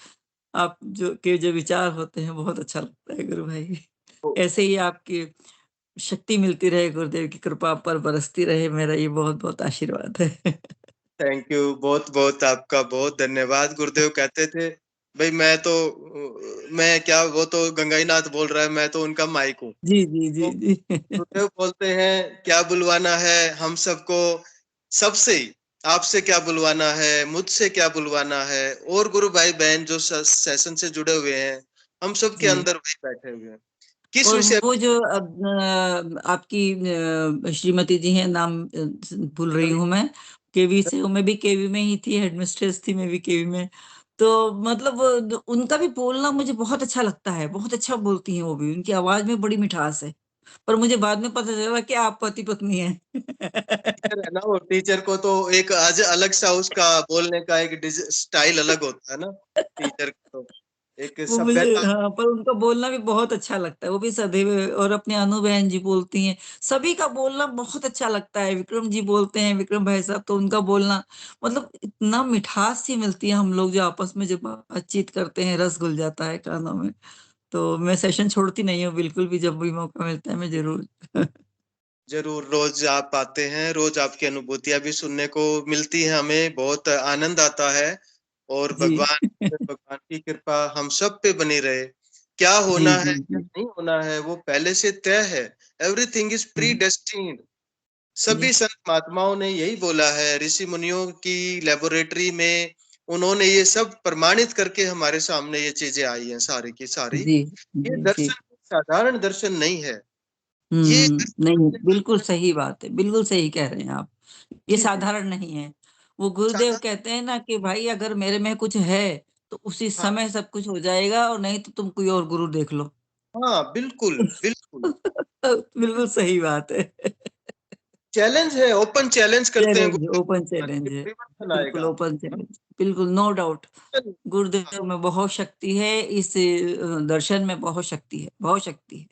आप जो विचार होते हैं, बहुत अच्छा लगता है गुरु भाई। ऐसे ही आपकी शक्ति मिलती रहे, गुरुदेव की कृपा आप पर बरसती रहे, मेरा ये बहुत-बहुत आशीर्वाद है। थैंक यू, बहुत-बहुत आपका बहुत धन्यवाद। गुरुदेव कहते थे, भई मैं क्या, वो तो गंगाईनाथ बोल रहा है, मैं तो उनका माइक हूँ। जी, जी, जी, तो जी। गुरुदेव बोलते हैं, क्या बुलवाना है हम सबको, सबसे ही, आपसे क्या बुलवाना है, मुझसे क्या बुलवाना है, और गुरु भाई बहन जो सेशन से जुड़े हुए हैं, हम सब के जी। अंदर वही बैठे हुए हैं। किस और विषय वो जो आपकी श्रीमती जी हैं, नाम भूल रही पर? हूँ मैं, केवी से, मैं भी केवी में ही थी, हेडमिस्ट्रेस थी मैं भी केवी में। तो मतलब उनका भी बोलना मुझे बहुत अच्छा लगता है, बहुत अच्छा बोलती हैं वो भी, उनकी आवाज़ में बड़ी मिठास है। पर मुझे बाद में पता चला कि आप पति-पत्नी हैं। टीचर है ना, वो टीचर को तो एक आज अलग सा उसका बोलने का एक स्टाइल अलग होता है ना, टीचर का तो एक वो मुझे सभ्यता। हाँ, पर उनका बोलना भी बहुत अच्छा लगता है, वो भी सदैव, और अपने अनु बहन जी बोलती हैं, सभी का बोलना बहुत अच्छा लगता है। विक्रम जी बोलते हैं, विक्रम भाई साहब, तो उनका बोलना मतलब इतना मिठास सी मिलती है, हम लोग जो आपस में जब बातचीत करते हैं, रस घुल जाता है कानों में। तो मैं सेशन छोड़ती नहीं हूँ बिल्कुल भी, जब भी मौका मिलता है मैं ज़रूर। ज़रूर, रोज़ आप आते हैं, रोज़ आपकी अनुभूतियाँ भी सुनने को मिलती हैं हमें, बहुत आनंद आता है, और जी। भगवान की कृपा हम सब पे बनी रहे। क्या जी, होना है, जी, क्या जी। नहीं होना है, वो पहले से तय है। एवरीथिंग इज़ हुँ, प्रीडेस्टिन्ड। जी, सभी संत महात्माओं ने यही बोला है, ऋषि मुनियों की लेबोरेटरी में उन्होंने ये सब प्रमाणित करके हमारे सामने ये चीज़ें आई हैं सारी की सारी। जी, ये जी, जी। दर्शन साधारण दर्शन नहीं है। ये नहीं, दर्शन बिल्कुल सही बात है, बिल्कुल सही कह रहे हैं आप। ये जी, जी। साधारण नहीं है। वो गुरुदेव कहते हैं ना कि भाई अगर मेरे में कुछ है तो उसी हाँ समय सब कुछ हो जाएगा, और नहीं तो तुम कोई और गुरु देख लो। हाँ, बिल्कुल बिल्कुल बिल्कुल सही बात है। चैलेंज है, ओपन चैलेंज करते हैं चैलेंज, गुरुदेव ओपन भगवान चैलेंज कि है। परिवर्तन बिल्कुल आएगा। ओपन चैलेंज, बिल्कुल नो डाउट। हाँ, गुरुदेव में बहुत शक्ति है, इस दर्शन में बहुत शक्ति है, बहुत शक्ति है।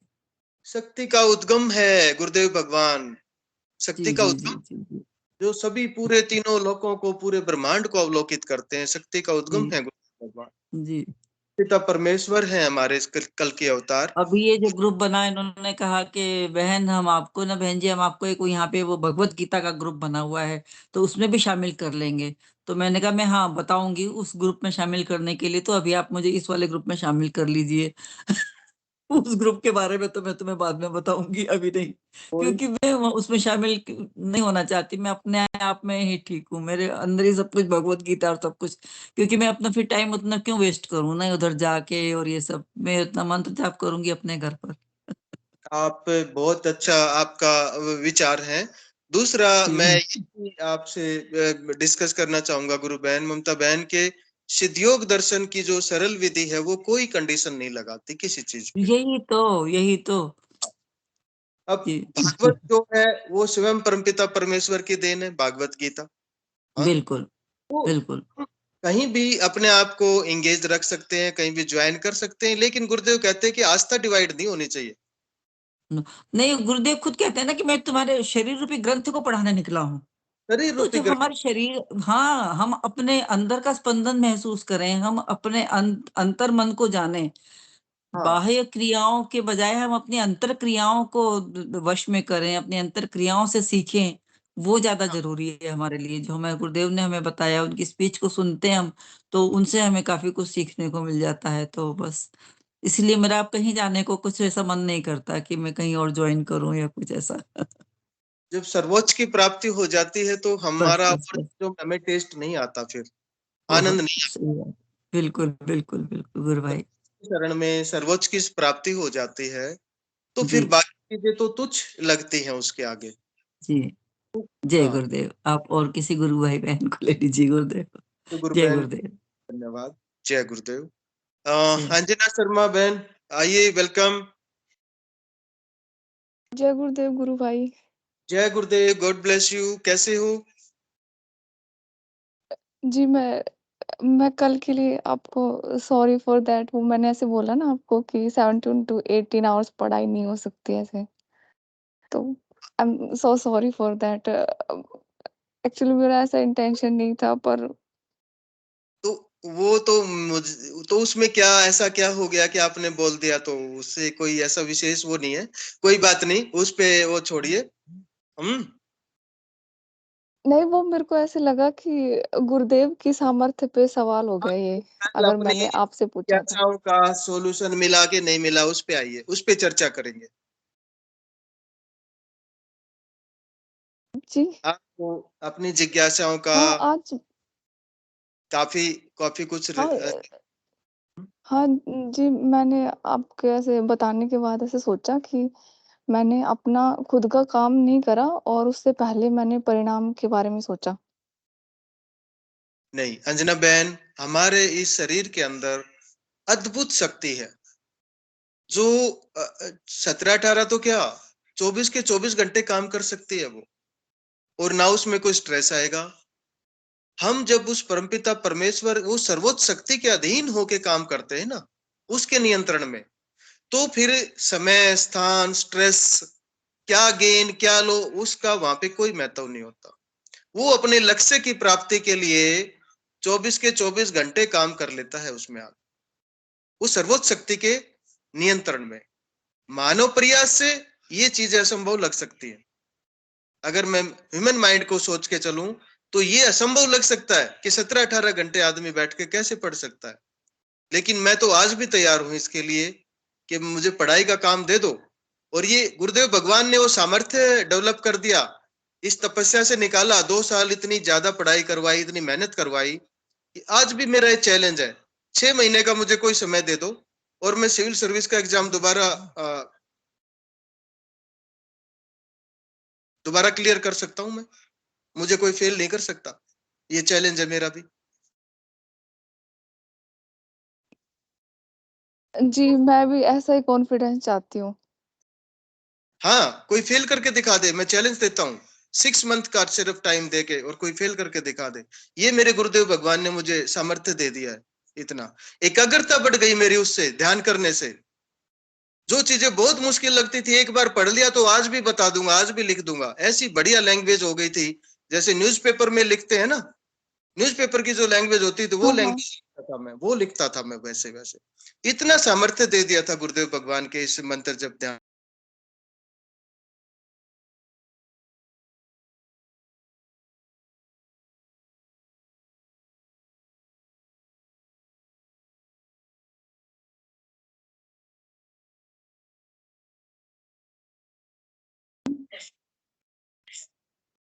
शक्ति का उद्गम है गुरुदेव भगवान, शक्ति जी का जी जी उद्गम जी जी जो सभी पूरे तीनों लोकों को, पूरे ब्रह्मांड को अवलोकित करते हैं। शक्ति का उद्गम जी है गुरुदेव भगवान। जी। पिता परमेश्वर है हमारे इस कल के अवतार। अभी ये जो ग्रुप बना, इन्होंने कहा कि बहन हम आपको ना, बहन जी हम आपको एक यहाँ पे वो भगवत गीता का ग्रुप बना हुआ है तो उसमें भी शामिल कर लेंगे। तो मैंने कहा मैं हाँ बताऊंगी उस ग्रुप में शामिल करने के लिए, तो अभी आप मुझे इस वाले ग्रुप में शामिल कर लीजिए। उस ग्रुप के बारे में तो मैं तुम्हें बाद में बताऊंगी, अभी नहीं, कोई क्योंकि मैं उसमें शामिल नहीं होना चाहती। मैं अपने आप में ही ठीक हूँ, मेरे अंदर ही सब कुछ भगवत गीता और सब कुछ। क्योंकि मैं अपना फिर टाइम उतना क्यों वेस्ट करूँ ना उधर जाके, और ये सब मैं उतना मंत्र जाप करूंगी अपने घर पर। आप बहुत अच्छा आपका विचार है। दूसरा मैं जी ये आपसे डिस्कस करना चाहूंगा गुरु बहन ममता बहन के सिद्धयोग दर्शन की जो सरल विधि है वो कोई कंडीशन नहीं लगाती किसी चीज पे। यही तो अब जी। भागवत जो है वो स्वयं परमपिता परमेश्वर की देन है, भागवत गीता। हाँ, बिल्कुल वो बिल्कुल। कहीं भी अपने आप को एंगेज रख सकते हैं, कहीं भी ज्वाइन कर सकते हैं, लेकिन गुरुदेव कहते हैं कि आस्था डिवाइड नहीं होनी चाहिए। नहीं, गुरुदेव खुद कहते हैं ना कि मैं तुम्हारे शरीर रूपी ग्रंथ को पढ़ाने निकला हूँ। शरीर तो रूपी जब हमारे शरीर, हाँ, हम अपने अंदर का स्पंदन महसूस करें, हम अपने अंतर मन को जाने, हाँ बाह्य क्रियाओं के बजाय हम अपनी अंतर क्रियाओं को वश में करें, अपनी अंतर क्रियाओं से सीखें, वो ज्यादा हाँ, जरूरी है हमारे लिए। जो हमारे गुरुदेव ने हमें बताया, उनकी स्पीच को सुनते हैं हम, तो उनसे हमें काफी कुछ सीखने को मिल जाता है। तो बस इसलिए मेरा अब कहीं जाने को कुछ ऐसा मन नहीं करता कि मैं कहीं और ज्वाइन करूं या कुछ ऐसा। जब सर्वोच्च की प्राप्ति हो जाती है तो बस हमारा बस और बस, जो हमें टेस्ट नहीं आता, फिर आनंद बहुत नहीं सही बात। बिल्कुल बिल्कुल बिल्कुल गुरु आता। भाई। शरण में सर्वोच्च की प्राप्ति हो जाती है तो फिर जी बाकी चीजें तो तुच्छ लगती हैं उसके आगे। जी। जय हाँ, गुरुदेव। आप और किसी गुरु भाई बहन को ले लीजिए गुरुदेव। तो गुरु जय बहन गुरुदेव। धन्यवाद। जय गुरुदेव। जय अंजना शर्मा बहन, आइए, वेलकम। जय गुरुदेव गुरु भाई। जय गुरुदेव, गॉड ब्लेस यू। कैसे हो? जी मैं कल के लिए आपको सॉरी फॉर दैट, वो मैंने ऐसे बोला ना आपको कि 17 to 18 आवर्स पढ़ाई नहीं हो सकती ऐसे, तो I am so sorry for that. Actually मेरा ऐसा इंटेंशन नहीं था, पर तो वो तो तो उसमें क्या ऐसा क्या हो गया कि आपने बोल दिया? तो उससे कोई ऐसा विशेष वो नहीं है, कोई बात नहीं, उस पे वो छोड़िए। हम नहीं, वो मेरे को ऐसे लगा कि गुरुदेव की सामर्थ्य पे सवाल हो गया ये, कल अगर अपनी मैंने आपसे पूछा तो। जिज्ञासाओं का सॉल्यूशन मिला कि नहीं मिला, उस पे आइए, उस पे चर्चा करेंगे। जी आपको अपनी जिज्ञासाओं का हाँ, आज काफी काफी कुछ हाँ हाँ जी, मैंने आपके ऐसे बताने के बाद ऐसे सोचा कि मैंने अपना खुद का काम नहीं करा, और उससे पहले मैंने परिणाम के बारे में सोचा। नहीं अंजना बहन, हमारे इस शरीर के अंदर अद्भुत शक्ति है जो 17-18 तो क्या, 24 के 24 घंटे काम कर सकती है वो, और ना उसमें कोई स्ट्रेस आएगा। हम जब उस परमपिता परमेश्वर, वो सर्वोच्च शक्ति के अधीन होके काम करते हैं ना, उसके नियंत्रण में, तो फिर समय, स्थान, स्ट्रेस, क्या गेन क्या लो, उसका वहां पे कोई महत्व नहीं होता। वो अपने लक्ष्य की प्राप्ति के लिए 24 के 24 घंटे काम कर लेता है उसमें। आप उस सर्वोच्च शक्ति के नियंत्रण में, मानव प्रयास से ये चीजें असंभव लग सकती है। अगर मैं ह्यूमन माइंड को सोच के चलूं तो ये असंभव लग सकता है कि 17-18 घंटे आदमी बैठ के कैसे पढ़ सकता है। लेकिन मैं तो आज भी तैयार हूं इसके लिए कि मुझे पढ़ाई का काम दे दो। और ये गुरुदेव भगवान ने वो सामर्थ्य डेवलप कर दिया, इस तपस्या से निकाला, 2 साल इतनी ज्यादा पढ़ाई करवाई, इतनी मेहनत करवाई कि आज भी मेरा ये चैलेंज है, 6 महीने का मुझे कोई समय दे दो और मैं सिविल सर्विस का एग्जाम दोबारा क्लियर कर सकता हूं। मैं, मुझे कोई फेल नहीं कर सकता। ये चैलेंज है मेरा भी। जी, मैं भी ऐसा ही कॉन्फिडेंस चाहती हूँ। हाँ, कोई फेल करके दिखा दे, मैं चैलेंज देता हूँ 6 मंथ का सिर्फ टाइम देके, और कोई फेल करके दिखा दे। ये मेरे गुरुदेव भगवान ने मुझे सामर्थ्य दे दिया है। इतना एकाग्रता बढ़ गई मेरी उससे, ध्यान करने से। जो चीजें बहुत मुश्किल लगती थी, एक बार पढ़ लिया तो आज भी बता दूंगा, आज भी लिख दूंगा। ऐसी बढ़िया लैंग्वेज हो गई थी, जैसे न्यूज़पेपर में लिखते हैं ना, न्यूज़पेपर की जो लैंग्वेज होती थी, वो हाँ, हाँ। लैंग्वेज लिखता था मैं, वो लिखता था मैं वैसे वैसे। इतना सामर्थ्य दे दिया था गुरुदेव भगवान के इस मंत्र जप ध्यान।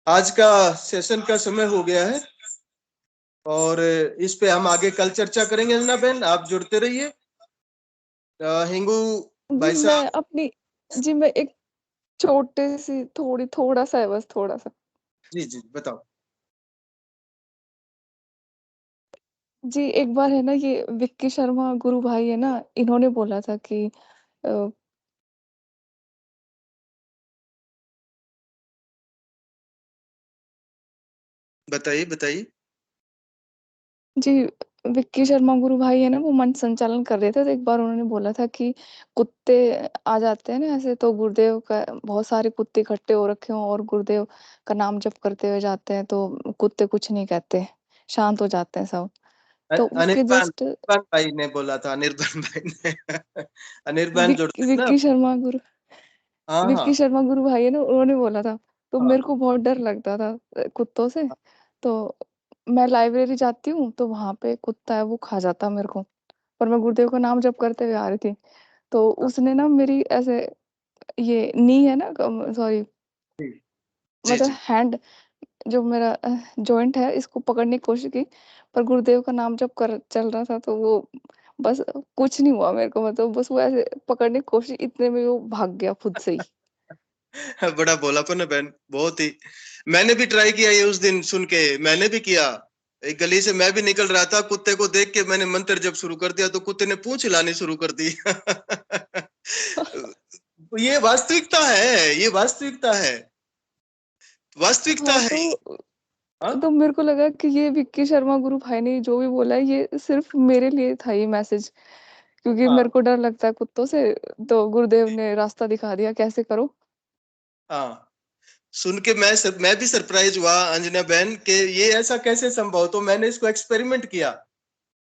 आज का सेशन का समय हो गया है और इस पे हम आगे कल चर्चा करेंगे। अंजना बहन, आप जुड़ते रहिए। हिंगू जी, भाई साहब। मैं एक छोटी-सी थोड़ा-सा है, बस थोड़ा-सा। जी जी, बताओ। जी, एक बार है ना, ये विक्की शर्मा गुरु भाई है ना, इन्होंने बोला था कि अ, बताइए बताइए। जी, विक्की शर्मा गुरु भाई है ना, वो मंच संचालन कर रहे थे, तो एक बार उन्होंने बोला था कि कुत्ते आ जाते हैं ना ऐसे, तो गुरुदेव का बहुत सारे कुत्ते इकट्ठे हो रखे हों और गुरुदेव का नाम जप करते हुए जाते हैं, तो कुत्ते कुछ नहीं कहते, शांत हो जाते हैं सब। तो उसके अनिर्बान जस्ट अनिर्बान भाई ने बोला था, अनिर्बान भाई ने। अनिर्बान जुड़ते हैं ना। विक्की शर्मा गुरु हाँ हाँ विक्की शर्मा गुरु भाई है ना, उन्होंने बोला था। तो हाँ। मेरे को बहुत डर लगता था कुत्तों से। तो मैं लाइब्रेरी जाती हूँ, तो वहाँ पे कुत्ता है, वो खा जाता मेरे को। और मैं गुरुदेव का नाम जप करते हुए आ रही थी, तो हाँ, उसने ना मेरी ऐसे, ये नी है ना, सॉरी, जी जी मतलब जी। हैंड, जो मेरा जॉइंट है, इसको पकड़ने की कोशिश की, पर गुरुदेव का नाम जप कर चल रहा था, तो वो बस कुछ नहीं हुआ मेरे को, मतलब बस वो ऐसे पकड़ने की कोशिश, इतने में वो भाग गया खुद से ही। बड़ा भोलापन है बहन, बहुत ही। मैंने भी ट्राई किया ये, उस दिन सुन के मैंने भी किया। एक गली से मैं भी निकल रहा था, कुत्ते को देख के मैंने मंत्र जब शुरू कर दिया, तो कुत्ते ने पूंछ हिलानी शुरू कर दी। ये वास्तविकता है, ये वास्तविकता है, वास्तविकता हाँ, है। हाँ तो मेरे को लगा कि ये विक्की शर्मा गुरु भाई ने जो भी बोला है, ये सिर्फ मेरे लिए था ये मैसेज, क्योंकि हाँ मेरे को डर लगता है कुत्तों से। तो गुरुदेव ने रास्ता दिखा दिया कैसे करो। हाँ। सुन के मैं भी सरप्राइज हुआ अंजना बहन के, ये ऐसा कैसे संभव। तो मैंने इसको एक्सपेरिमेंट किया,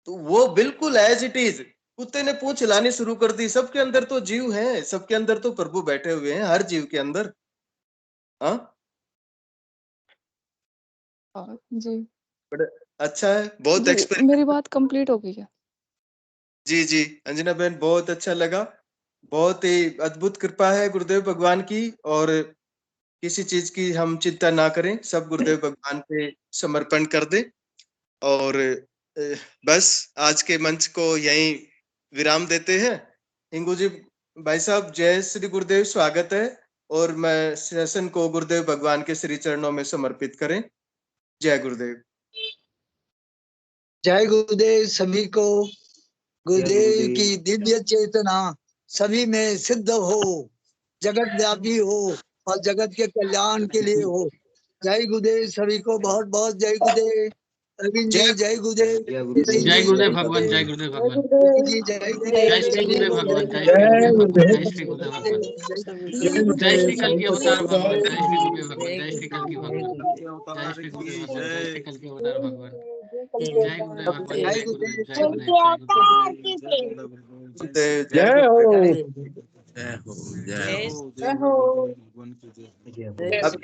तो वो बिल्कुल एज इट इज कुत्ते ने पूंछ हिलानी शुरू कर दी। सबके अंदर तो जीव है, सबके अंदर तो प्रभु बैठे हुए हैं, हर जीव के अंदर। हाँ, हाँ जी। बड़ा अच्छा है, बहुत जी, मेरी एक्सपेरिमेंट। बात कंप्लीट हो गई है। जी जी अंजना बहन, बहुत अच्छा लगा। बहुत ही अद्भुत कृपा है गुरुदेव भगवान की। और किसी चीज की हम चिंता ना करें, सब गुरुदेव भगवान पे समर्पण कर दे। और बस आज के मंच को यहीं विराम देते हैं। हिंगू जी भाई साहब, जय श्री गुरुदेव, स्वागत है। और मैं सेशन को गुरुदेव भगवान के श्री चरणों में समर्पित करें। जय गुरुदेव। जय गुरुदेव सभी को। गुरुदेव की दिव्य चेतना सभी में सिद्ध हो, जगत व्यापी हो और जगत के कल्याण के लिए हो। जय गुरुदेव सभी को, बहुत बहुत जय गुरुदेव। अरविंद जय जी जय गुरुदेव, नितिन जय जी जय गुरुदेव भगवान, जय गुरुदेव, गुरुदेव जय भगवान, गुरुदेव। जी जय जय गुरुदेव, श्री जय गुरुदेव भगवान, जय गुरुदेव, श्री जय गुरुदेव भगवान, गुरुदेव। जय श्री गुरुदेव भगवान, जय जय गुरुदेव श्री कल की सभी को। अवतार भगवान, जय श्री जय गुरुदेव भगवान, जय श्री कल की भगवान, जय श्री गुरुदेव भगवान, जय श्री कल की अवतार भगवान, जय गुरुदेव भगवान, जय जय गुरुदेव, गुरुदेव जय सभी गुरुदेव, जय गुरुदेव। गुरुदेव, जय जय गुरुदेव। हो। जय अब